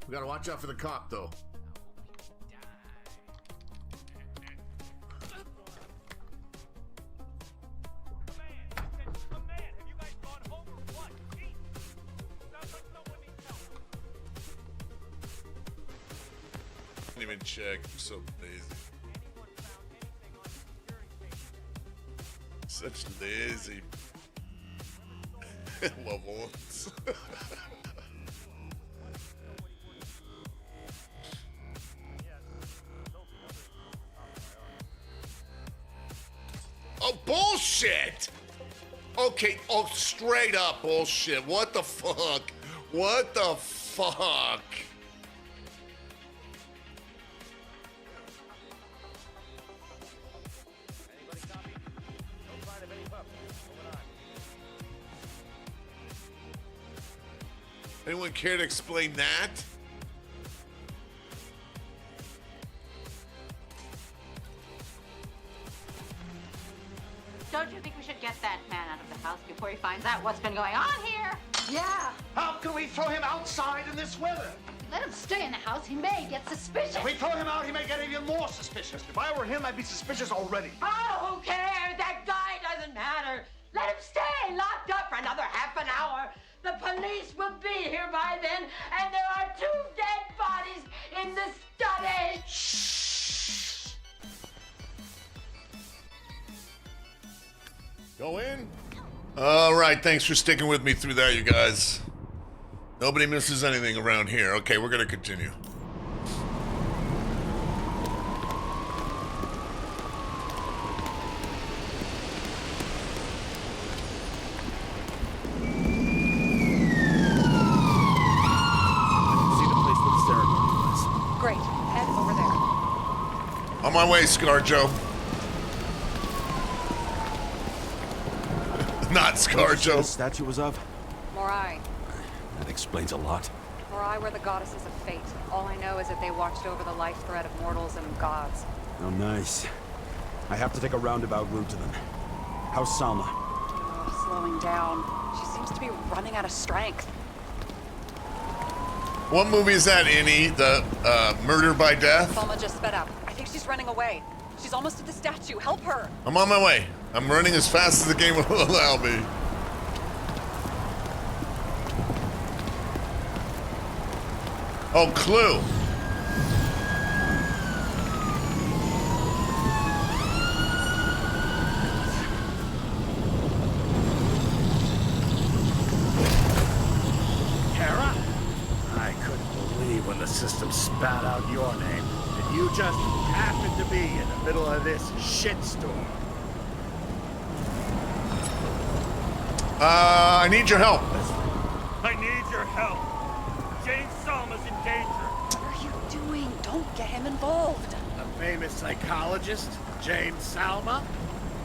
We gotta watch out for the cop, though. Didn't even check. I'm so lazy. Such lazy. Love ones. Oh, bullshit! Okay, oh, straight up bullshit. What the fuck? What the fuck? Anyone care to explain that?
Don't you think we should get that man out of the house before he finds out what's been going on here?
Yeah. How can we throw him outside in this weather?
Let him stay in the house. He may get suspicious.
If we throw him out, he may get even more suspicious. If I were him, I'd be suspicious already.
Oh, who cares? That guy doesn't matter. Let him stay locked up for another half an hour. The police will be here by then, and there are 2 dead bodies in the study.
Shh. Go in. All right, thanks for sticking with me through that, you guys. Nobody misses anything around here. Okay, we're gonna continue.
See the place with the
my way, ScarJo. Not ScarJo.
The statue was of?
Morai.
That explains a lot.
Morai were the goddesses of fate. All I know is that they watched over the life thread of mortals and gods.
Oh, nice. I have to take a roundabout route to them. How's Salma?
Oh, slowing down. She seems to be running out of strength.
What movie is that, Annie? The Murder by Death?
Salma just sped up. I think she's running away. She's almost at the statue. Help her.
I'm on my way. I'm running as fast as the game will allow me. Oh, Clue.
Kara? I couldn't believe when the system spat out your name. And you just happened to be in the middle of this shitstorm.
I need your help.
I need your help. Jane Salma's in danger.
What are you doing? Don't get him involved.
A famous psychologist, Jane Salma?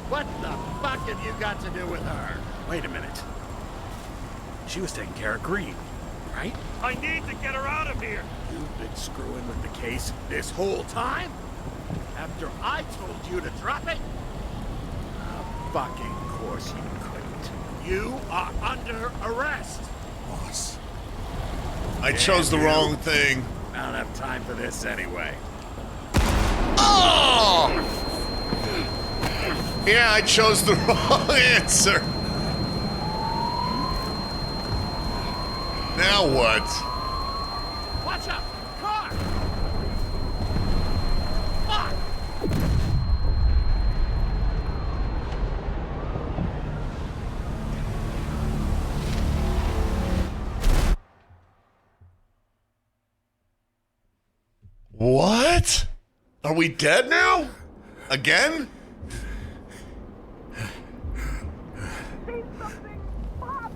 What the fuck have you got to do with her? Wait a minute. She was taking care of Green, right? I need to get her out of here. You've been screwing with the case this whole time? After I told you to drop it? Fucking course you couldn't. You are under arrest.
Boss.
I chose the wrong thing.
I don't have time for this anyway.
Oh! Yeah, I chose the wrong answer. Now what?
Watch out! Car! Fuck!
What? Are we dead now? Again?
Say something! Bob!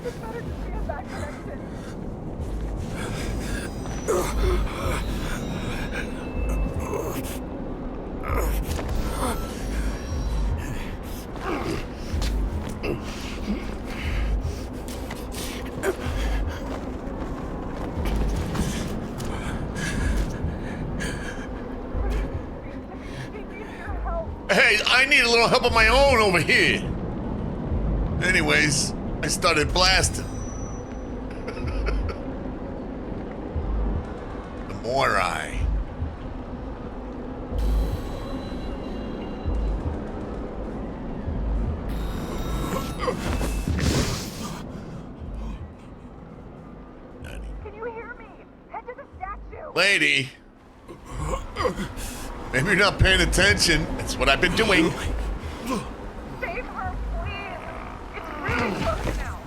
It's better to be a back connection.
Hey, I need a little help of my own over here. Anyways, I started blasting. The Morai.
Can you hear me? Head to the statue!
Lady. Maybe you're not paying attention. That's what I've been doing.
Save her, please! It's really close now!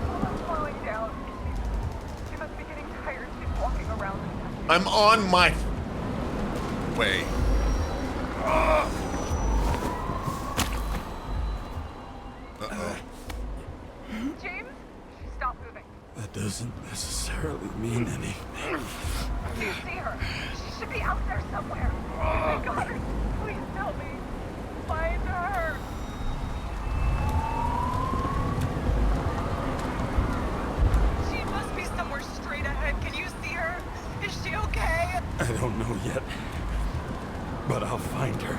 Someone's slowing down. She must be getting tired. She's walking around.
I'm on my way.
James, stop moving.
That doesn't necessarily mean anything.
Do you see her? She should be out there somewhere. Oh my God! Please help me. Find her. She must be somewhere straight ahead. Can you see her? Is she okay?
I don't know yet, but I'll find her.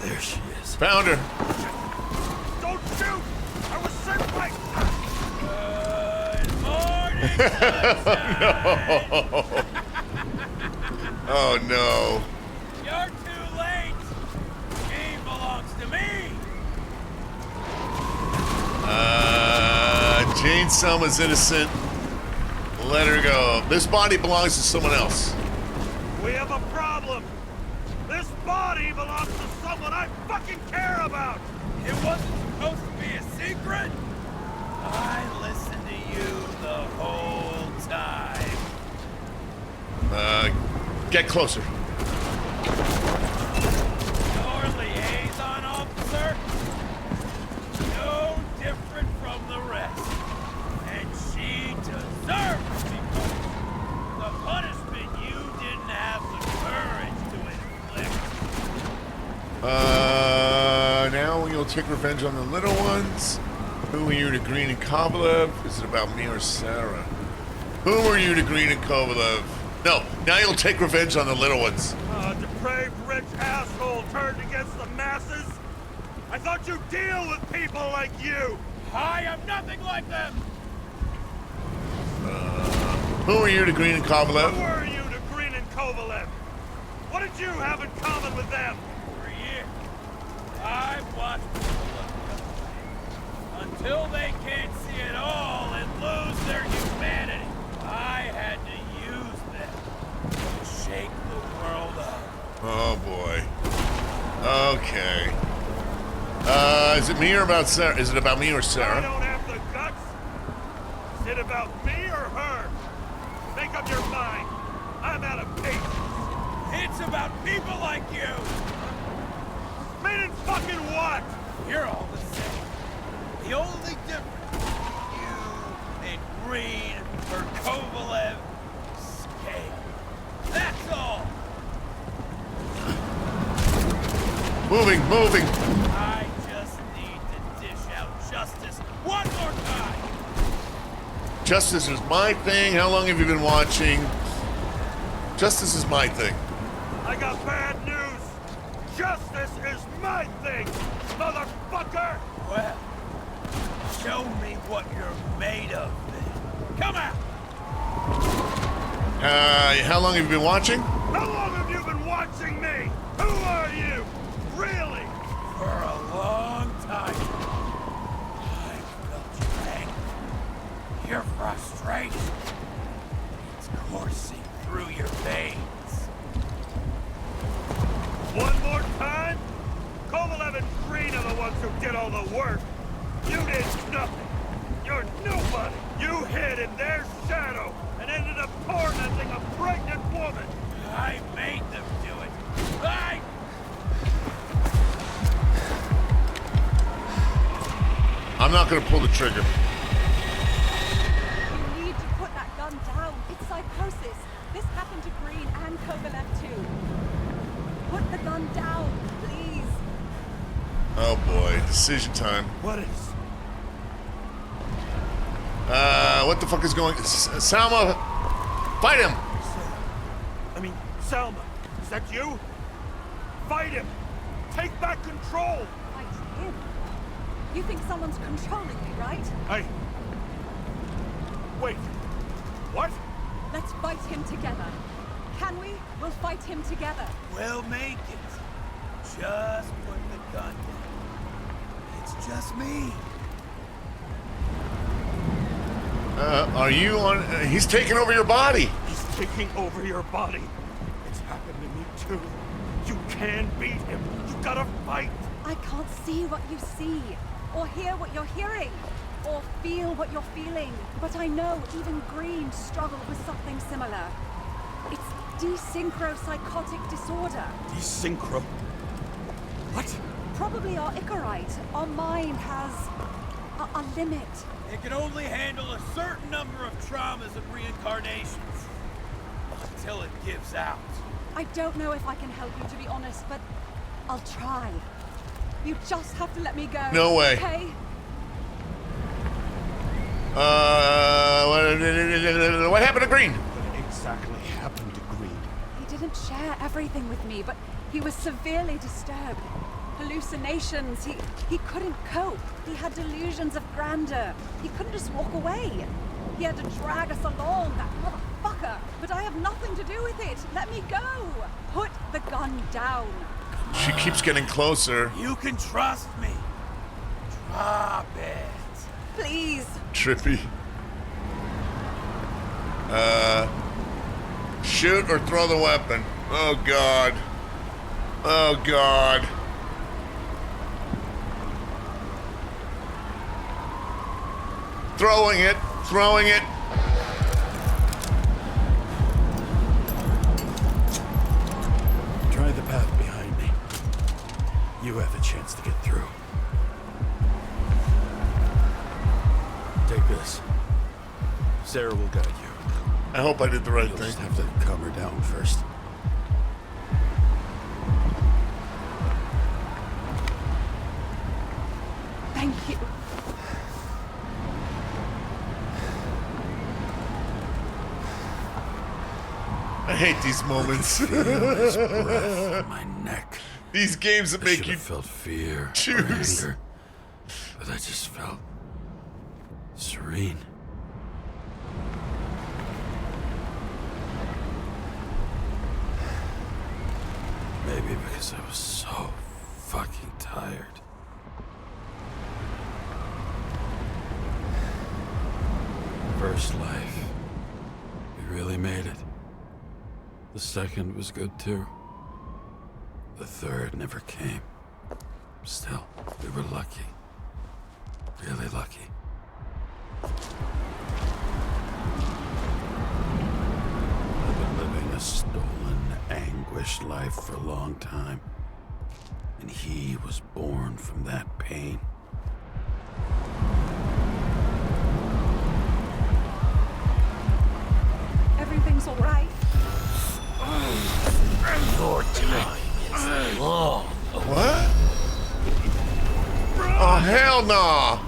There she is.
Found her.
Don't shoot! I was sent by...
No. Oh no.
You're too late! The game belongs to me!
Jane Salma's innocent. Let her go. This body belongs to someone else.
We have a problem! This body belongs to someone I fucking care about!
It wasn't supposed to be a secret! I listened to you the whole time.
Get closer.
Your liaison officer? No different from the rest. And she deserves to be punished. The punishment you didn't have the courage to inflict.
Now you'll take revenge on the little ones. Who are you to Green and Kovalev? Is it about me or Sarah? Who are you to Green and Kovalev? No, now you'll take revenge on the little ones.
Depraved rich asshole turned against the masses? I thought you'd deal with people like you!
I am nothing like them!
Who are you to Green and Kovalev?
Who are you to Green and Kovalev? What did you have in common with them?
For years, I've watched people until they can't see it all and lose their humanity. I had to use them to shake the world up.
Oh boy. Okay. Is it me or about Sarah? Is it about me or
I
Sarah?
don't have the guts. Is it about me or her? Make up your mind. I'm out of patience.
It's about people like you.
Meaning fucking what?
You're all the same. The only difference, you and Green or Kovalev scale. That's all.
Moving.
I just need to dish out justice one more time.
Justice is my thing. How long have you been watching? Justice is my thing.
I got bad news. Justice is my thing, motherfucker!
Well, show me what you're made of, then. Come out!
How long have you been watching?
How long have you been watching me? Who are you? Really?
For a long time. I felt your anger, your frustration. It's coursing through your veins.
One more time? Kovalev and Green are the ones who did all the work. You did nothing. You're nobody. You hid in their shadow and ended up tormenting a pregnant woman.
I made them do it.
I'm not gonna pull the trigger.
You need to put that gun down. It's psychosis. This happened to Green and Kovalev too. Put the gun down, please.
Oh boy, decision time.
What is?
What the fuck is going? Salma, fight him.
Salma, is that you? Fight him. Take back control.
Fight him? You think someone's controlling me, right?
Wait. What?
Let's fight him together. Can we? We'll fight him together.
We'll make it. Just put the gun down. It's just me.
Are you on? He's taking over your body.
He's taking over your body. It's happened to me too. You can beat him. You gotta fight.
I can't see what you see, or hear what you're hearing, or feel what you're feeling. But I know even Green struggled with something similar. It's desynchropsychotic disorder.
Desynchro? What?
Probably our Icarite. Our mind has a limit.
It can only handle a certain number of traumas and reincarnations. Until it gives out.
I don't know if I can help you, to be honest, but I'll try. You just have to let me go.
No way.
Okay?
What happened to Green?
What exactly happened to Green?
He didn't share everything with me, but he was severely disturbed. Hallucinations. He couldn't cope. He had delusions of grandeur. He couldn't just walk away. He had to drag us along, that motherfucker. But I have nothing to do with it. Let me go. Put the gun down.
She keeps getting closer.
You can trust me. Drop it.
Please.
Trippy. Shoot or throw the weapon. Oh God. Oh God. Throwing it. Throwing it.
Try the path behind me. You have a chance to get through. Take this. Sarah will guide you.
I hope I did the right
You'll
thing.
just have to calm her down first.
Thank you.
I hate these moments.
Feel his breath on my neck.
These games that
I
make
should
you
have felt fear
choose.
or anger, but I just felt serene. Maybe because I was so fucking tired. First life. We really made it. The second was good too. The third never came. Still, we were lucky. Really lucky. I've been living a stolen, anguished life for a long time. And he was born from that pain.
Everything's all right.
Your time is long.
What? Oh, hell nah.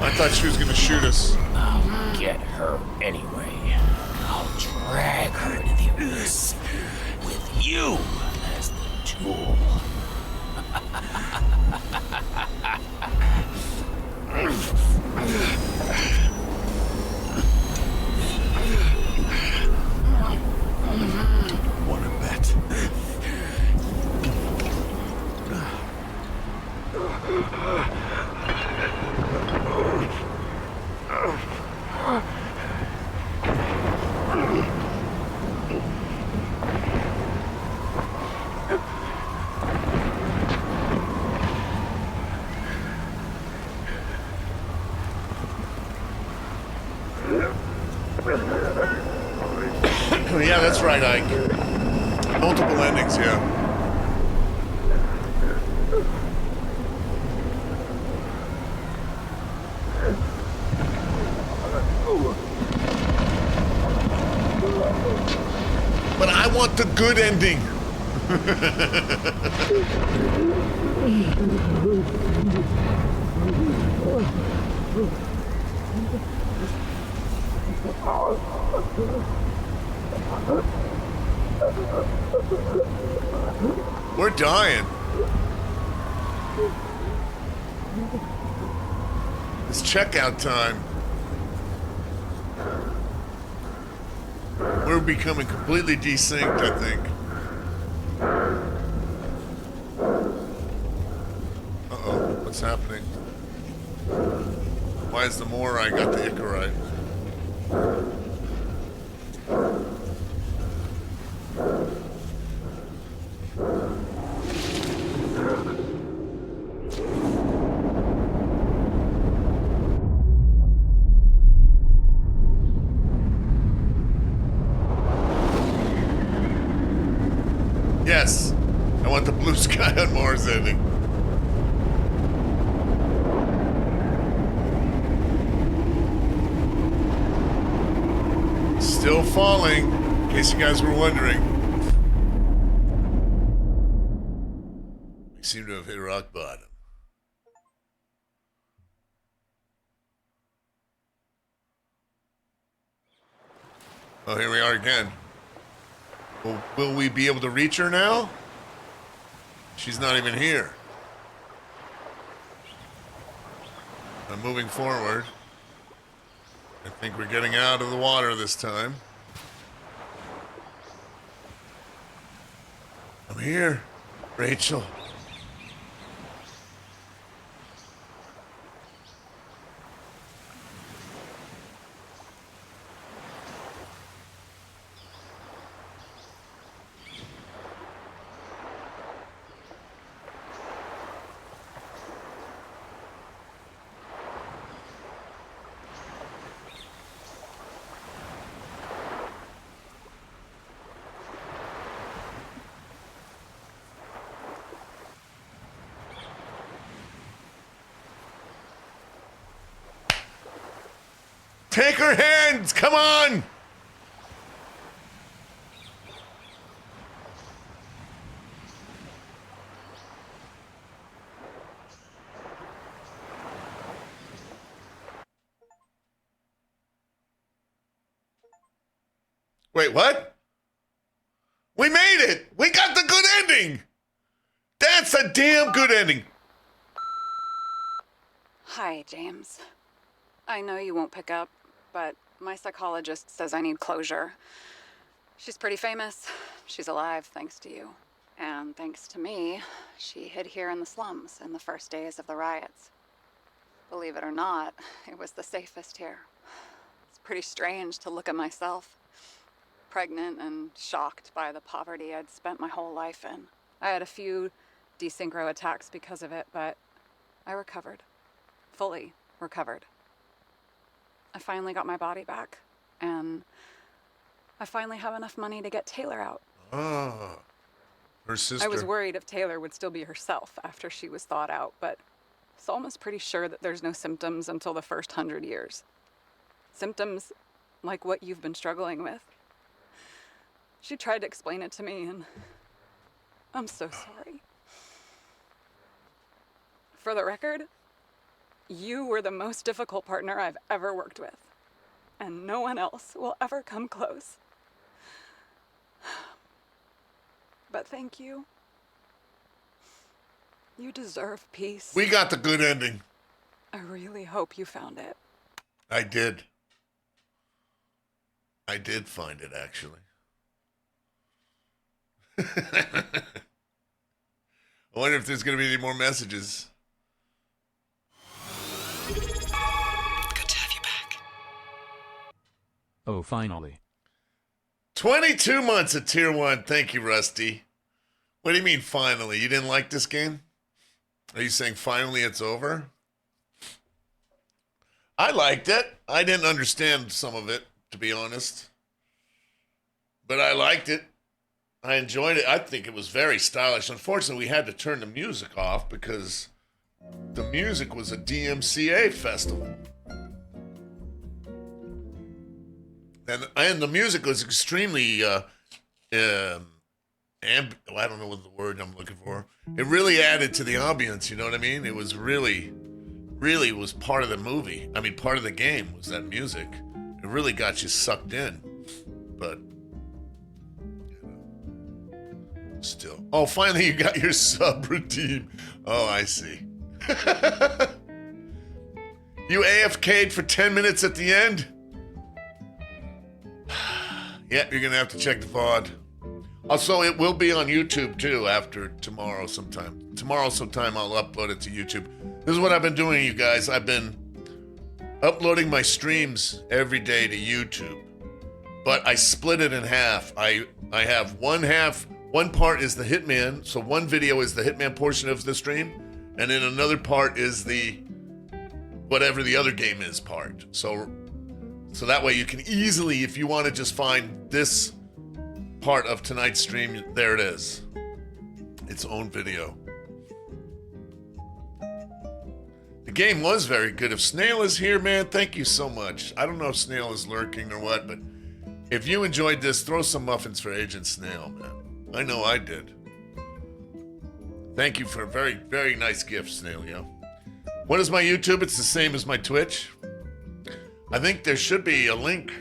I thought she was gonna shoot us.
I'll get her anyway. I'll drag her to the abyss with you as the tool.
Wanna bet?
Yeah, that's right, Ike. Multiple endings, yeah. But I want the good ending. We're dying. It's checkout time. We're becoming completely desynced, I think. Uh-oh, what's happening? Why is the more I got the Icarite? Yes, I want the blue sky on Mars ending. Still falling, in case you guys were wondering. We seem to have hit rock bottom. Oh, here we are again. Will we be able to reach her now? She's not even here. I'm moving forward. I think we're getting out of the water this time. I'm here, Rachel. Take her hands. Come on. Wait, what? We made it! We got the good ending! That's a damn good ending!
Hi, James. I know you won't pick up, but my psychologist says I need closure. She's pretty famous. She's alive thanks to you. And thanks to me, she hid here in the slums in the first days of the riots. Believe it or not, it was the safest here. It's pretty strange to look at myself. Pregnant and shocked by the poverty I'd spent my whole life in. I had a few desynchro attacks because of it, but I recovered. Fully recovered. I finally got my body back, and I finally have enough money to get Taylor out.
Ah, her sister.
I was worried if Taylor would still be herself after she was thawed out, but Salma's pretty sure that there's no symptoms until the first 100 years. Symptoms like what you've been struggling with. She tried to explain it to me, and I'm so sorry. For the record, you were the most difficult partner I've ever worked with, and no one else will ever come close. But thank you. You deserve peace.
We got the good ending.
I really hope you found it.
I did. I did find it, actually. I wonder if there's going to be any more messages.
Good to have you back.
Oh, finally.
22 months at Tier 1. Thank you, Rusty. What do you mean, finally? You didn't like this game? Are you saying finally it's over? I liked it. I didn't understand some of it, to be honest. But I liked it. I enjoyed it. I think it was very stylish. Unfortunately, we had to turn the music off because the music was a DMCA festival. And the music was extremely, I don't know what the word I'm looking for. It really added to the ambience, you know what I mean? It was really was part of the movie. I mean, part of the game was that music. It really got you sucked in. But, still. Oh, finally you got your subroutine. Oh, I see. You AFK'd for 10 minutes at the end? Yeah, you're going to have to check the VOD. Also, it will be on YouTube, too, after tomorrow sometime. Tomorrow sometime I'll upload it to YouTube. This is what I've been doing, you guys. I've been uploading my streams every day to YouTube. But I split it in half. I have one part is the Hitman, so one video is the Hitman portion of the stream, and then another part is the whatever the other game is part. So that way you can easily, if you want to just find this part of tonight's stream, there it is. Its own video. The game was very good. If Snail is here, man, thank you so much. I don't know if Snail is lurking or what, but if you enjoyed this, throw some muffins for Agent Snail, man. I know I did. Thank you for a very, very nice gift, Snail, yo. What is my YouTube? It's the same as my Twitch. I think there should be a link.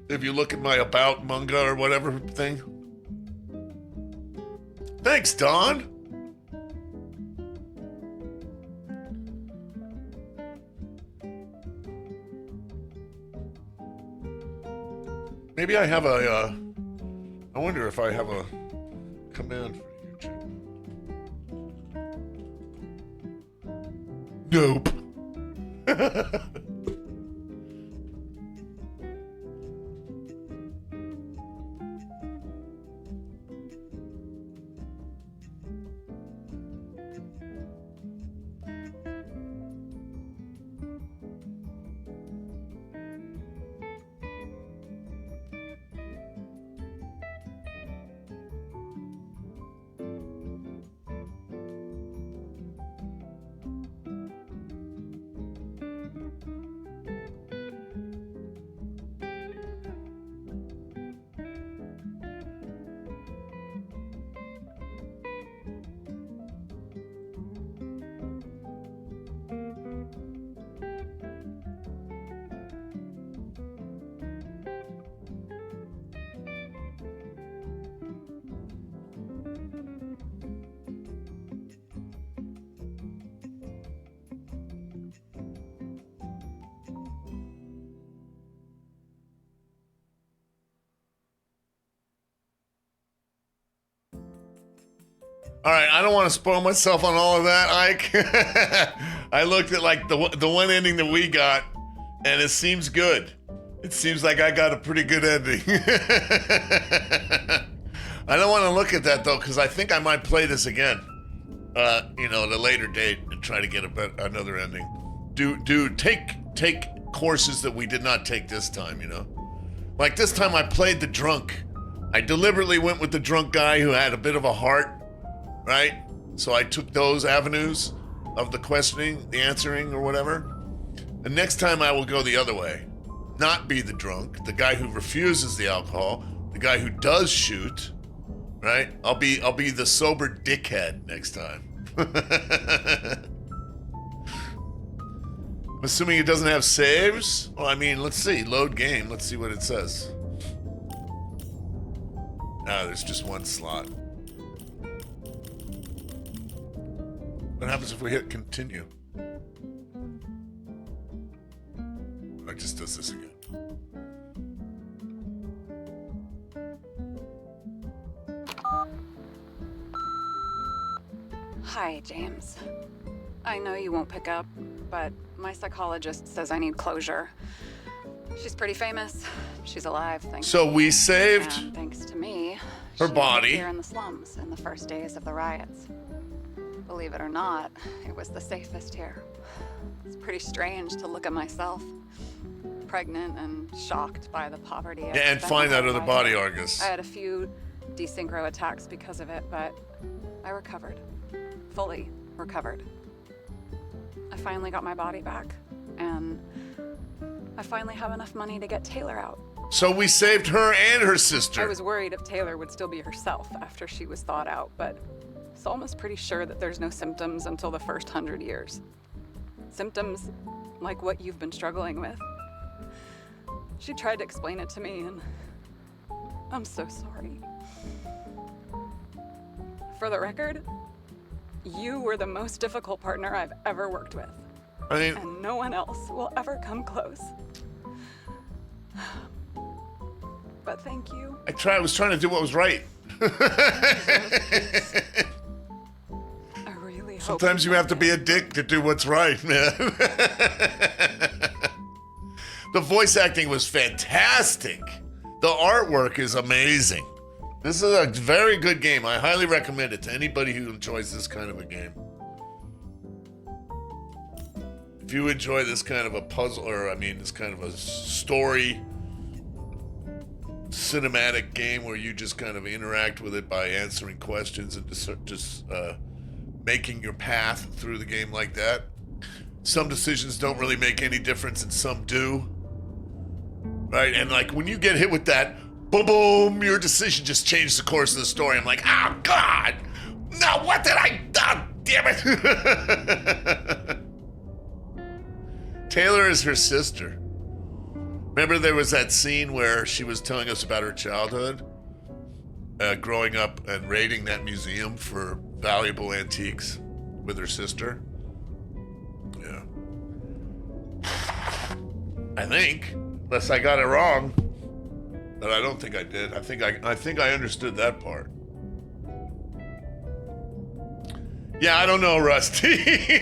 If you look at my About manga or whatever thing. Thanks, Don. Maybe I have a, I wonder if I have a command for YouTube. Nope. All right, I don't want to spoil myself on all of that, Ike. I looked at like the one ending that we got, and it seems good. It seems like I got a pretty good ending. I don't want to look at that though, because I think I might play this again. At a later date and try to get another ending. Take courses that we did not take this time. Like this time I played the drunk. I deliberately went with the drunk guy who had a bit of a heart, right? So I took those avenues of the questioning, the answering, or whatever. The next time I will go the other way. Not be the drunk, the guy who refuses the alcohol, the guy who does shoot, right? I'll be the sober dickhead next time. I'm assuming it doesn't have saves? Well, I mean, let's see. Load game. Let's see what it says. There's just one slot. What happens if we hit continue? Or it just does this again.
Hi, James. I know you won't pick up, but my psychologist says I need closure. She's pretty famous. She's alive, thanks
So
to me.
we saved
And thanks to me,
her
she
body.
was here in the slums in the first days of the riots. Believe it or not, it was the safest here. It's pretty strange to look at myself, pregnant and shocked by the poverty.
Yeah, and find that other body, Argus.
I had a few desynchro attacks because of it, but I recovered. Fully recovered. I finally got my body back, and I finally have enough money to get Taylor out.
So we saved her and her sister.
I was worried if Taylor would still be herself after she was thawed out, but Salma's pretty sure that there's no symptoms until the first 100 years. Symptoms like what you've been struggling with. She tried to explain it to me, and I'm so sorry. For the record, you were the most difficult partner I've ever worked with.
I mean,
and no one else will ever come close. But thank you.
I was trying to do what was right.
I really hope.
Sometimes you have to be a dick to do what's right, man. The voice acting was fantastic. The artwork is amazing. This is a very good game. I highly recommend it to anybody who enjoys this kind of a game. If you enjoy this kind of a puzzle, this kind of a story, cinematic game where you just kind of interact with it by answering questions and just making your path through the game like that. Some decisions don't really make any difference and some do. Right? And like when you get hit with that, boom, boom, your decision just changed the course of the story. I'm like, oh, God! No, what did I do? Damn it! Taylor is her sister. Remember there was that scene where she was telling us about her childhood? Growing up and raiding that museum for valuable antiques with her sister? Yeah. I think. Unless I got it wrong. But I don't think I did. I think I understood that part. Yeah, I don't know, Rusty.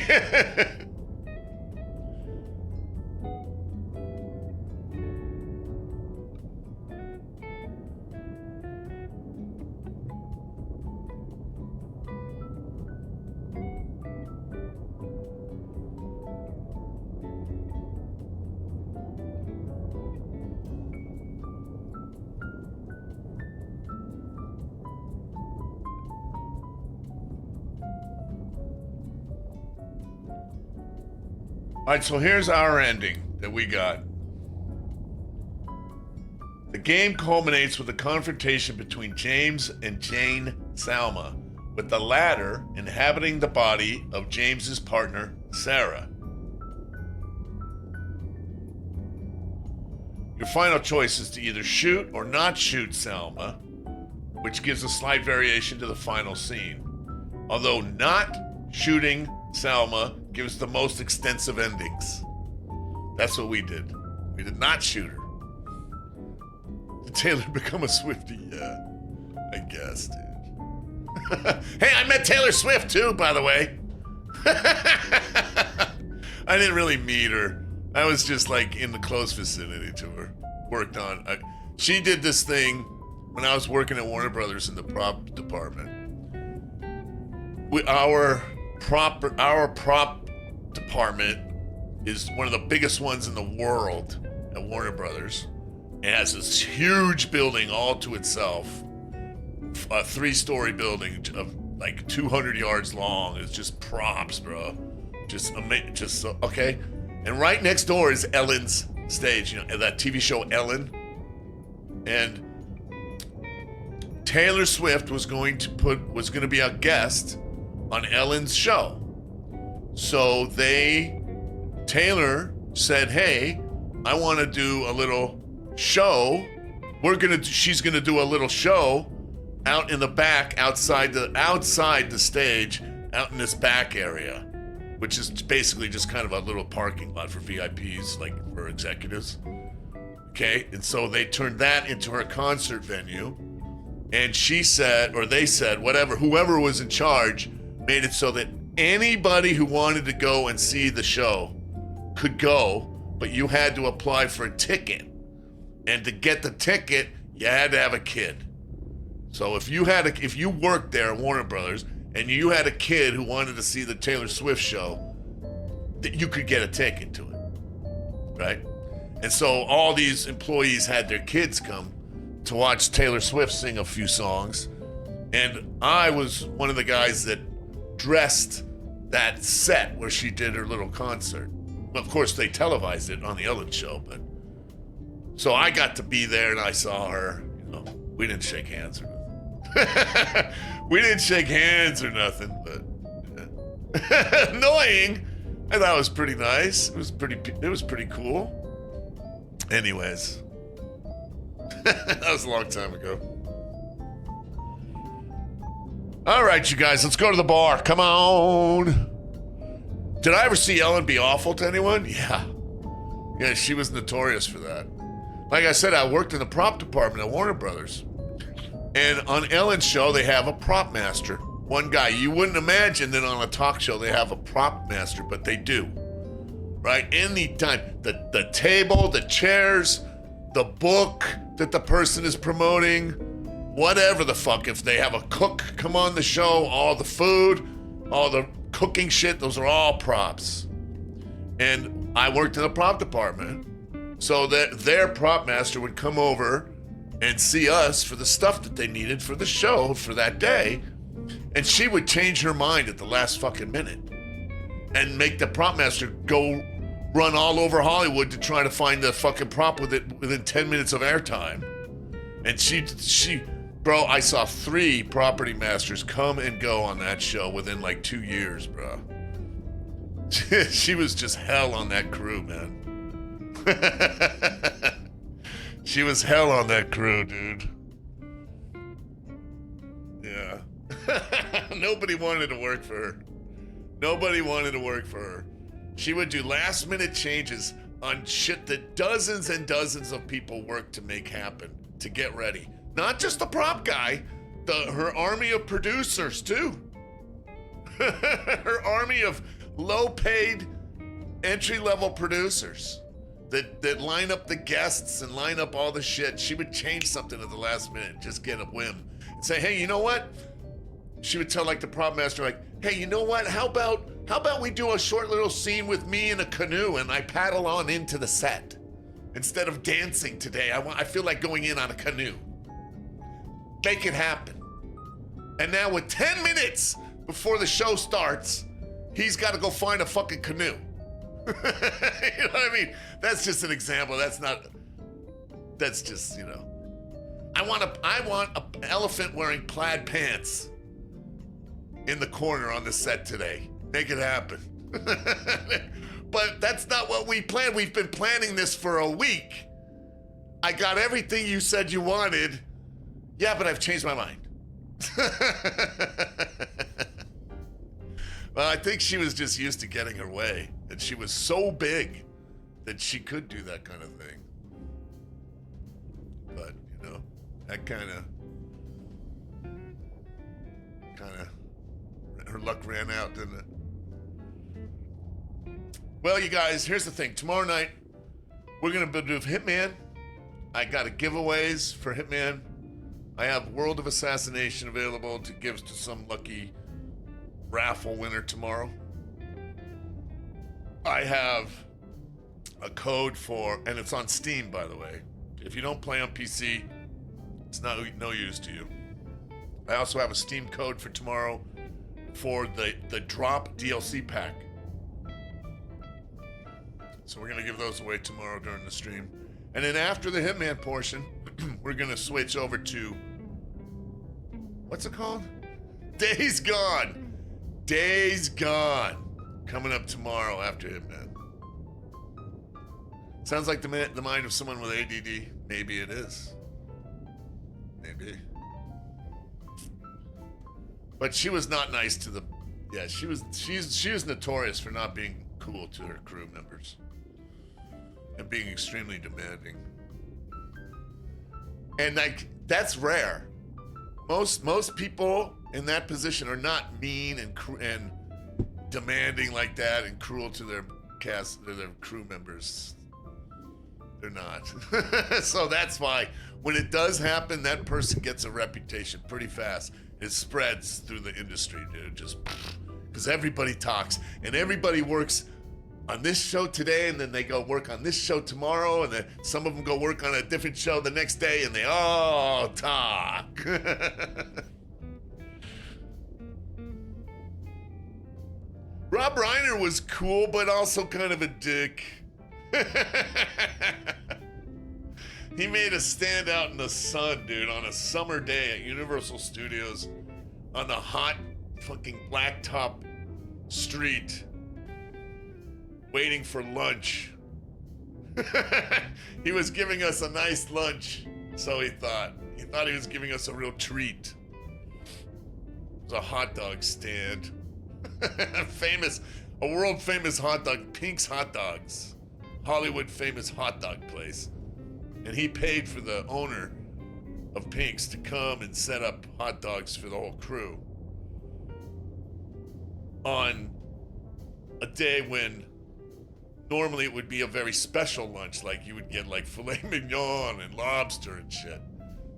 All right, so here's our ending that we got. The game culminates with a confrontation between James and Jane Salma, with the latter inhabiting the body of James's partner, Sarah. Your final choice is to either shoot or not shoot Salma, which gives a slight variation to the final scene. Although not shooting Salma gives the most extensive endings. That's what we did. We did not shoot her. Did Taylor become a Swiftie? Yeah, I guess, dude. Hey, I met Taylor Swift too, by the way. I didn't really meet her. I was just like in the close vicinity to her. Worked on. She did this thing when I was working at Warner Brothers in the prop department. Our prop department is one of the biggest ones in the world at Warner Brothers. It has this huge building all to itself, a 3-story building of like 200 yards long. It's just props, bro. Okay. And right next door is Ellen's stage, you know, that TV show Ellen. And Taylor Swift was going to be a guest on Ellen's show. So Taylor said, "Hey, I want to do a little show. She's gonna do a little show out in the back, outside the stage, out in this back area, which is basically just kind of a little parking lot for VIPs, like for executives." Okay, and so they turned that into her concert venue, and they said, whoever was in charge made it so that anybody who wanted to go and see the show could go, but you had to apply for a ticket. And to get the ticket, you had to have a kid. So if you worked there at Warner Brothers and you had a kid who wanted to see the Taylor Swift show, that you could get a ticket to it, right? And so all these employees had their kids come to watch Taylor Swift sing a few songs. And I was one of the guys that dressed that set where she did her little concert. Of course, they televised it on the Ellen show, but so I got to be there and I saw her. You know, we didn't shake hands or nothing. We didn't shake hands or nothing, but yeah. Annoying. I thought it was pretty nice. It was pretty cool. Anyways, that was a long time ago. All right, you guys, let's go to the bar. Come on. Did I ever see Ellen be awful to anyone? Yeah. Yeah, she was notorious for that. Like I said, I worked in the prop department at Warner Brothers. And on Ellen's show, they have a prop master. One guy. You wouldn't imagine that on a talk show they have a prop master, but they do. Right? Anytime. The table, the chairs, the book that the person is promoting, whatever the fuck. If they have a cook come on the show, all the food, all the cooking shit, those are all props. And I worked in the prop department, so that their prop master would come over and see us for the stuff that they needed for the show for that day, and she would change her mind at the last fucking minute and make the prop master go run all over Hollywood to try to find the fucking prop within 10 minutes of airtime. And she bro, I saw 3 property masters come and go on that show within like 2 years, bro. She was just hell on that crew, man. She was hell on that crew, dude. Yeah. Nobody wanted to work for her. Nobody wanted to work for her. She would do last minute changes on shit that dozens and dozens of people worked to make happen, to get ready. Not just the prop guy, her army of producers too. Her army of low-paid, entry-level producers that line up the guests and line up all the shit. She would change something at the last minute, just get a whim. And say, hey, you know what? She would tell like the prop master, like, hey, you know what? How about we do a short little scene with me in a canoe and I paddle on into the set? Instead of dancing today, I feel like going in on a canoe. Make it happen. And now with 10 minutes before the show starts, he's got to go find a fucking canoe. You know what I mean? That's just an example. That's just, you know. I want an elephant wearing plaid pants in the corner on the set today. Make it happen. But that's not what we planned. We've been planning this for a week. I got everything you said you wanted. Yeah, but I've changed my mind. Well, I think she was just used to getting her way. And she was so big that she could do that kind of thing. But, you know, that kind of... buck ran out, didn't it? Well, you guys, here's the thing. Tomorrow night, we're going to do Hitman. I got giveaways for Hitman. I have World of Assassination available to give to some lucky raffle winner tomorrow. I have a code for, and it's on Steam, by the way. If you don't play on PC, it's no use to you. I also have a Steam code for tomorrow for the Drop DLC pack. So we're going to give those away tomorrow during the stream. And then after the Hitman portion, we're going to switch over to, what's it called? Days Gone. Days Gone. Coming up tomorrow after Hitman. Sounds like the mind of someone with ADD. Maybe it is. Maybe. But she was not nice to the... Yeah, she was notorious for not being cool to her crew members. And being extremely demanding. And like, that's rare. Most people in that position are not mean and demanding like that and cruel to their cast or their crew members. They're not. So that's why when it does happen, that person gets a reputation pretty fast. It spreads through the industry, dude. Just because everybody talks and everybody works on this show today, and then they go work on this show tomorrow, and then some of them go work on a different show the next day, and they all talk. Rob Reiner was cool, but also kind of a dick. He made us stand out in the sun, dude, on a summer day at Universal Studios on the hot fucking blacktop street waiting for lunch. He was giving us a nice lunch, so he thought. He thought he was giving us a real treat. It was a hot dog stand. A world famous hot dog, Pink's Hot Dogs. Hollywood famous hot dog place. And he paid for the owner of Pink's to come and set up hot dogs for the whole crew. On a day when normally it would be a very special lunch, like you would get like filet mignon and lobster and shit.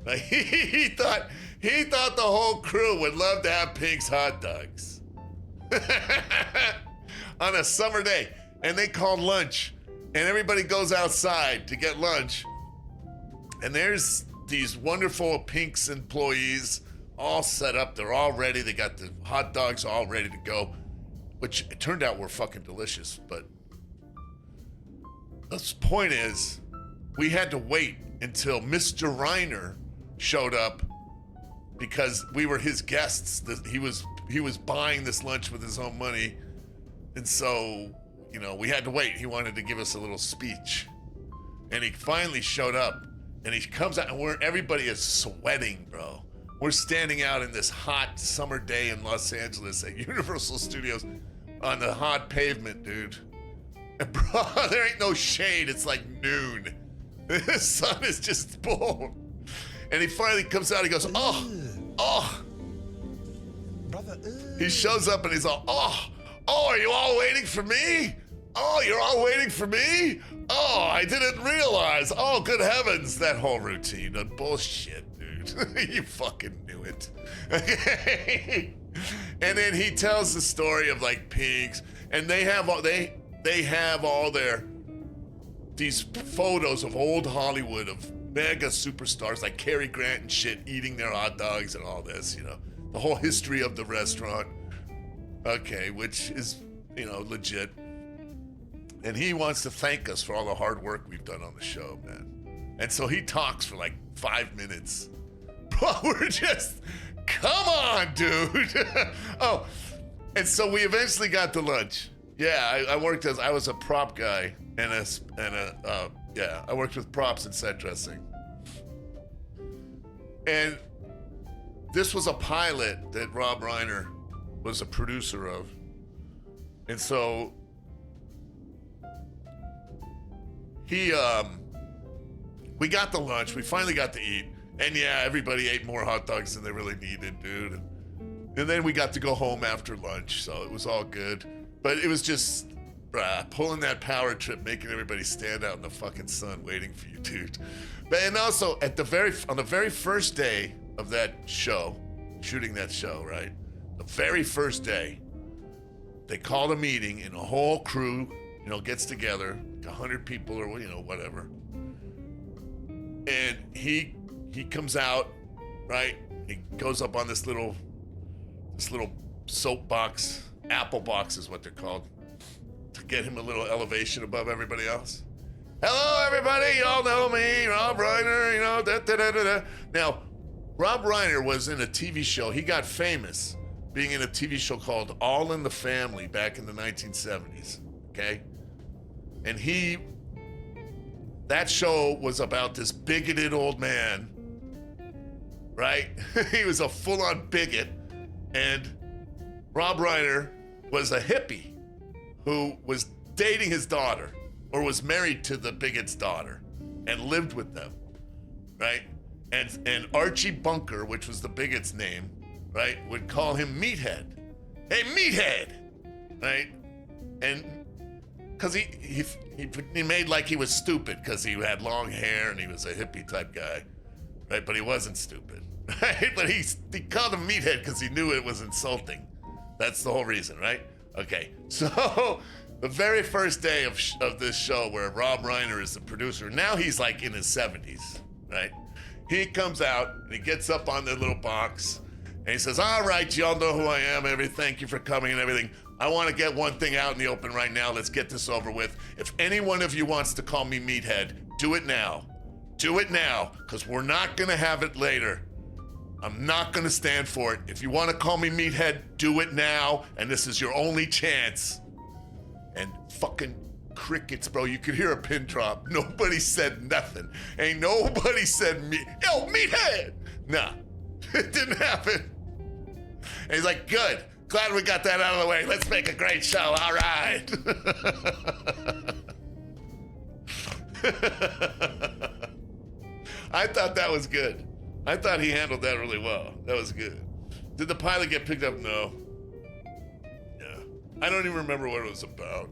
Like he thought the whole crew would love to have Pink's hot dogs. On a summer day. And they called lunch. And everybody goes outside to get lunch. And there's these wonderful Pink's employees all set up. They're all ready. They got the hot dogs all ready to go. Which it turned out were fucking delicious. But the point is, we had to wait until Mr. Reiner showed up because we were his guests. He was buying this lunch with his own money. And so, you know, we had to wait. He wanted to give us a little speech. And he finally showed up. And he comes out and everybody is sweating, bro. We're standing out in this hot summer day in Los Angeles at Universal Studios on the hot pavement, dude. And bro, there ain't no shade. It's like noon. The sun is just full. And he finally comes out. He goes, oh.
Brother,
He shows up and he's all, oh, are you all waiting for me? Oh, you're all waiting for me? Oh, I didn't realize. Oh, good heavens. That whole routine of bullshit, dude. You fucking knew it. And then he tells the story of like pigs, and they have all these photos of old Hollywood of mega superstars like Cary Grant and shit eating their hot dogs and all this, you know. The whole history of the restaurant. Okay, which is, you know, legit. And he wants to thank us for all the hard work we've done on the show, man. And so he talks for like 5 minutes. Bro, we're just, come on, dude. Oh, and so we eventually got to lunch. Yeah, I was a prop guy I worked with props and set dressing. And this was a pilot that Rob Reiner was a producer of. And so we got the lunch. We finally got to eat. And yeah, everybody ate more hot dogs than they really needed, dude. And, And then we got to go home after lunch, so it was all good. But it was just pulling that power trip, making everybody stand out in the fucking sun waiting for you, dude. But and also on the very first day of that show, shooting that show, right? The very first day, they called a meeting and a whole crew, gets together, like 100 people or whatever. And he comes out, right? He goes up on this little soapbox, apple box is what they're called, to get him a little elevation above everybody else. Hello, everybody. Y'all know me, Rob Reiner. Da. Now, Rob Reiner was in a TV show. He got famous being in a TV show called All in the Family back in the 1970s. Okay, and that show was about this bigoted old man, right? He was a full-on bigot, and Rob Reiner was a hippie who was dating his daughter, or was married to the bigot's daughter, and lived with them, right? And Archie Bunker, which was the bigot's name, right, would call him Meathead. Hey, Meathead, right? And because he made like he was stupid because he had long hair and he was a hippie type guy, right? But he wasn't stupid, right? But he called him Meathead because he knew it was insulting. That's the whole reason, right? Okay, so the very first day of this show where Rob Reiner is the producer, now he's like in his 70s, right? He comes out and he gets up on the little box and he says, all right, y'all know who I am, thank you for coming and everything. I want to get one thing out in the open right now. Let's get this over with. If any one of you wants to call me Meathead, do it now. Do it now, because we're not going to have it later. I'm not going to stand for it. If you want to call me Meathead, do it now, and this is your only chance. And fucking crickets, bro. You could hear a pin drop. Nobody said nothing. Ain't nobody said, yo, Meathead. Nah, it didn't happen. And he's like, good. Glad we got that out of the way. Let's make a great show. All right. I thought that was good. I thought he handled that really well. That was good. Did the pilot get picked up? No. Yeah. I don't even remember what it was about.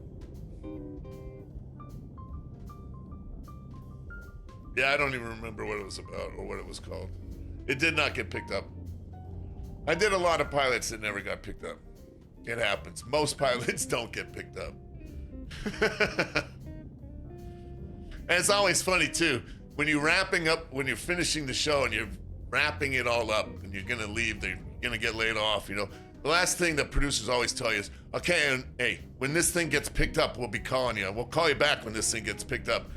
Yeah, I don't even remember what it was about or what it was called. It did not get picked up. I did a lot of pilots that never got picked up. It happens. Most pilots don't get picked up. And it's always funny too, when you're when you're finishing the show and you're wrapping it all up and you're gonna leave, you're gonna get laid off, the last thing that producers always tell you is, okay, and hey, when this thing gets picked up, we'll be calling you. We'll call you back when this thing gets picked up.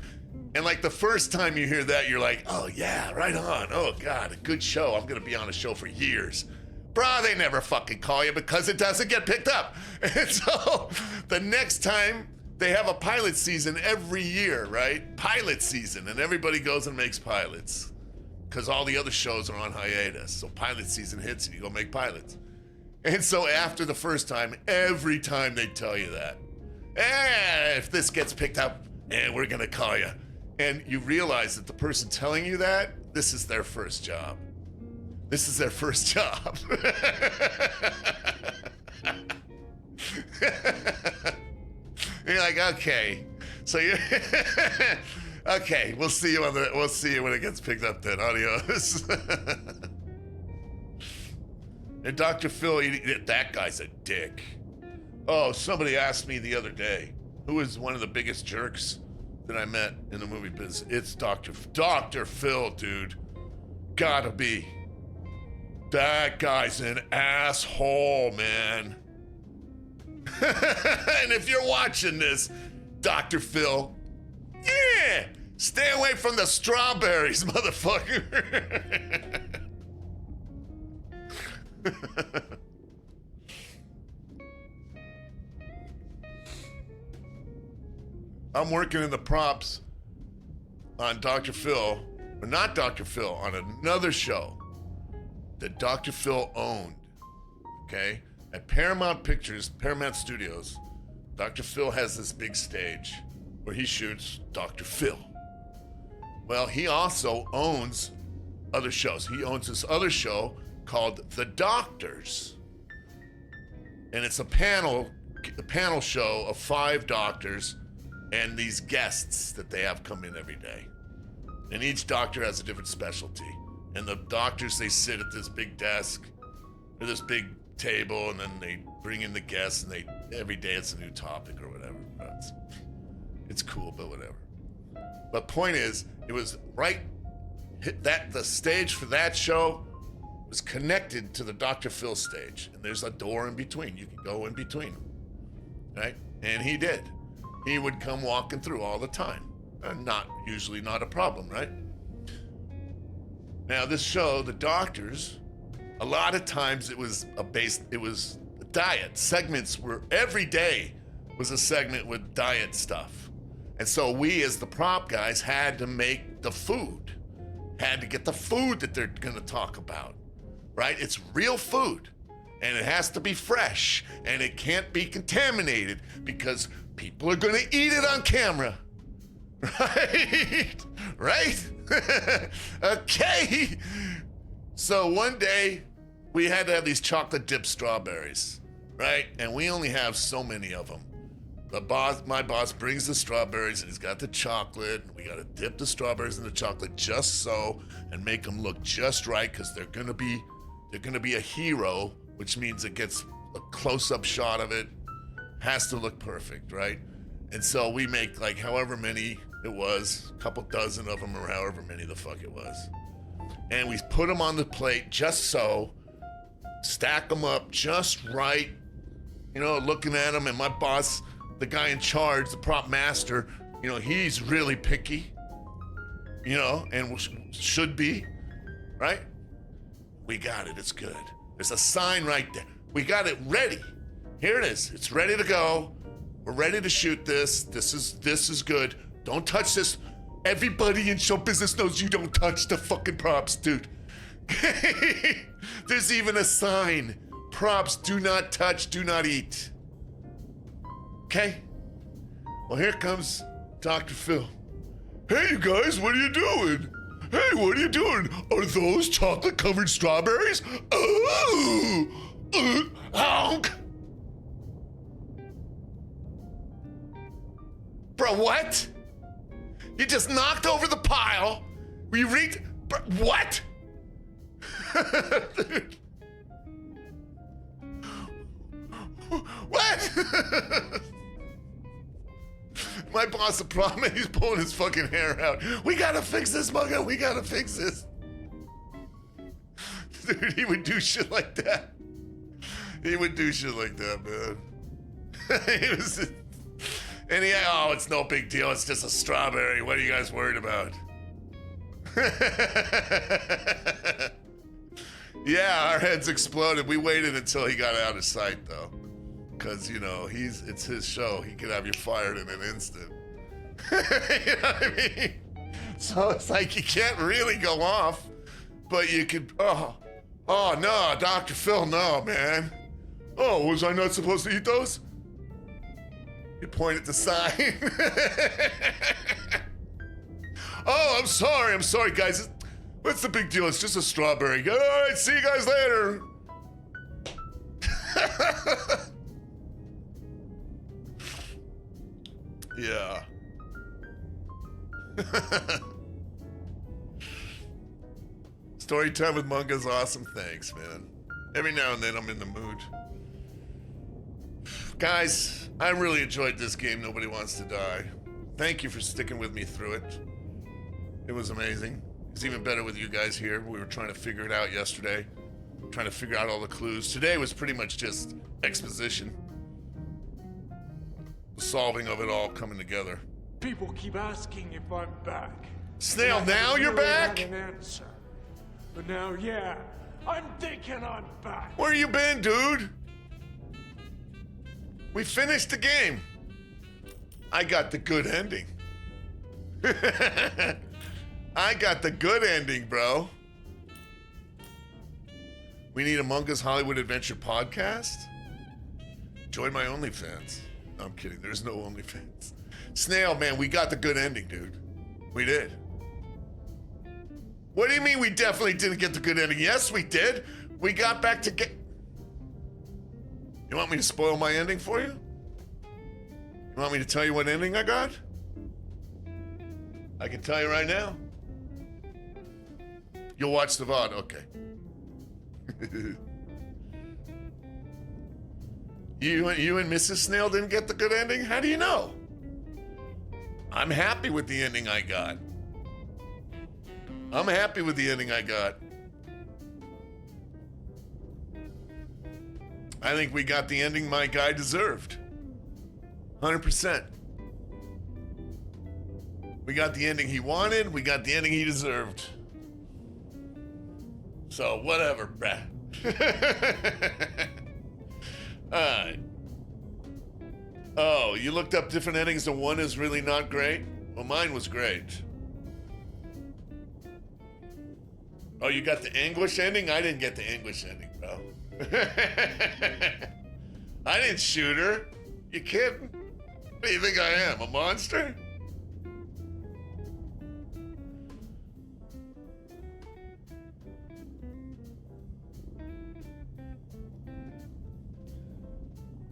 And like the first time you hear that, you're like, oh yeah, right on. Oh God, a good show. I'm gonna be on a show for years. Bruh, they never fucking call you because it doesn't get picked up. And so the next time they have a pilot season every year, right? Pilot season, and everybody goes and makes pilots because all the other shows are on hiatus. So pilot season hits and you go make pilots. And so after the first time, every time they tell you that, if this gets picked up, we're gonna call you. And you realize that the person telling you that, this is their first job. This is their first job. You're like, okay, so you're okay. We'll see you when it gets picked up. Then adios. And Dr. Phil, that guy's a dick. Oh, somebody asked me the other day, who is one of the biggest jerks that I met in the movie business? It's Dr. Phil, dude. Gotta be. That guy's an asshole, man. And if you're watching this, Dr. Phil, yeah, stay away from the strawberries, motherfucker. I'm working in the props on Dr. Phil, or not Dr. Phil, on another show that Dr. Phil owned, okay? At Paramount Studios, Dr. Phil has this big stage where he shoots Dr. Phil. Well, he also owns other shows. He owns this other show called The Doctors, And it's a panel show of 5 doctors and these guests that they have come in every day. And each doctor has a different specialty. And the doctors, they sit at this big desk or this big table, and then they bring in the guests, and every day it's a new topic or whatever. It's cool, but whatever. But point is, it was the stage for that show was connected to the Dr. Phil stage, and there's a door in between. You can go in between them, right? And he did. He would come walking through all the time. Usually not a problem, right? Now this show, the doctors, a lot of times it was a diet. Segments were, every day was a segment with diet stuff. And so we as the prop guys had to make the food, had to get the food that they're gonna talk about, right? It's real food, and it has to be fresh, and it can't be contaminated because people are gonna eat it on camera, right? Right? Okay. So one day we had to have these chocolate dipped strawberries, right? And we only have so many of them. My boss brings the strawberries, and he's got the chocolate. And we got to dip the strawberries in the chocolate just so, and make them look just right, because they're gonna be a hero, which means it gets a close-up shot of it. Has to look perfect, right? And so we make like however many it was, a couple dozen of them, or however many the fuck it was. And we put them on the plate just so, stack them up just right, looking at them. And my boss, the guy in charge, the prop master, he's really picky, and should be, right? We got it, it's good. There's a sign right there. We got it ready. Here it is, it's ready to go. We're ready to shoot this. This is good. Don't touch this. Everybody in show business knows you don't touch the fucking props, dude. There's even a sign. Props, do not touch, do not eat. Okay? Well, here comes Dr. Phil. Hey, you guys, what are you doing? Hey, what are you doing? Are those chocolate-covered strawberries? Oh! Honk! Bro, what? You just knocked over the pile. We reached. What? Dude. What? My boss, the problem, he's pulling his fucking hair out. We gotta fix this, Mugga. We gotta fix this. Dude, he would do shit like that. He would do shit like that, man. He was. And it's no big deal. It's just a strawberry. What are you guys worried about? Yeah, our heads exploded. We waited until he got out of sight, though. Because, it's his show. He could have you fired in an instant. You know what I mean? So it's like you can't really go off, but you could, oh no, Dr. Phil, no, man. Oh, was I not supposed to eat those? You point at the sign. Oh, I'm sorry, guys. What's the big deal? It's just a strawberry. All right, see you guys later. Yeah. Story time with Munga's awesome. Thanks, man. Every now and then I'm in the mood. Guys, I really enjoyed this game, Nobody Wants to Die. Thank you for sticking with me through it. It was amazing. It's even better with you guys here. We were trying to figure it out yesterday. Trying to figure out all the clues. Today was pretty much just exposition. The solving of it all coming together.
People keep asking if I'm back.
Snail, now you're back?
Had an answer. But now, yeah, I'm thinking I'm back.
Where you been, dude? We finished the game. I got the good ending. I got the good ending, bro. We need Among Us Hollywood Adventure podcast? Join my OnlyFans. No, I'm kidding. There's no OnlyFans. Snail, man, we got the good ending, dude. We did. What do you mean we definitely didn't get the good ending? Yes, we did. We got back to get... You want me to spoil my ending for you? You want me to tell you what ending I got? I can tell you right now. You'll watch the VOD, okay. You and Mrs. Snail didn't get the good ending? How do you know? I'm happy with the ending I got. I'm happy with the ending I got. I think we got the ending my guy deserved. 100%. We got the ending he wanted. We got the ending he deserved. So, whatever, bruh. Alright. Oh, you looked up different endings and one is really not great? Well, mine was great. Oh, you got the Anguish ending? I didn't get the Anguish ending, bro. I didn't shoot her. You kidding? What do you think I am, a monster?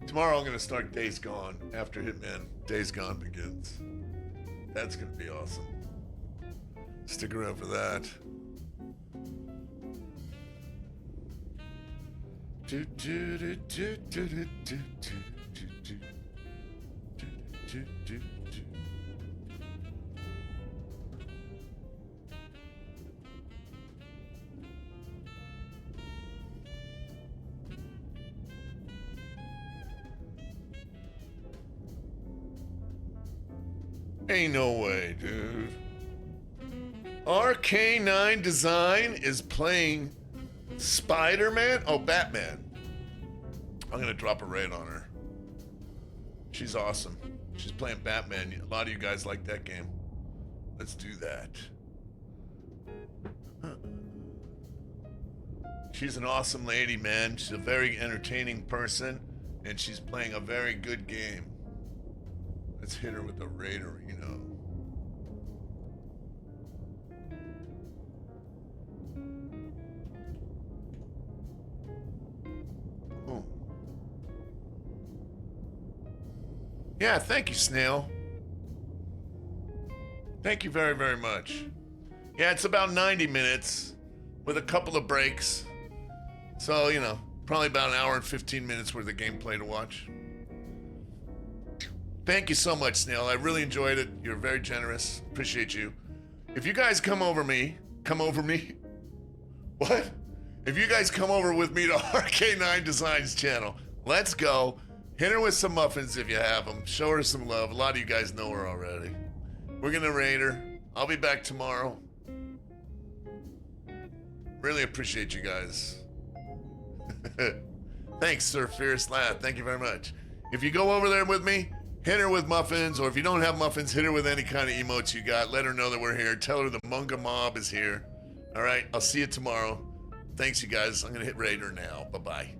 Tomorrow I'm going to start Days Gone after Hitman Days Gone begins. That's going to be awesome. Stick around for that. Ain't no way, dude. RK9 Design is playing Spider-Man? Oh, Batman. I'm gonna drop a raid on her. She's awesome. She's playing Batman. A lot of you guys like that game. Let's do that. She's an awesome lady, man. She's a very entertaining person, and she's playing a very good game. Let's hit her with a Raiderino. Oh. Yeah, thank you, Snail. Thank you very, very much. Yeah, it's about 90 minutes with a couple of breaks. So, you know, probably about an hour and 15 minutes worth of gameplay to watch. Thank you so much, Snail. I really enjoyed it. You're very generous. Appreciate you. If you guys come over me? What? If you guys come over with me to RK9 Designs channel, let's go. Hit her with some muffins if you have them. Show her some love. A lot of you guys know her already. We're gonna raid her. I'll be back tomorrow. Really appreciate you guys. Thanks, Sir Fierce Laugh. Thank you very much. If you go over there with me, hit her with muffins, or if you don't have muffins, hit her with any kind of emotes you got. Let her know that we're here. Tell her the Munga Mob is here. All right, I'll see you tomorrow. Thanks, you guys. I'm going to hit Raider now. Bye-bye.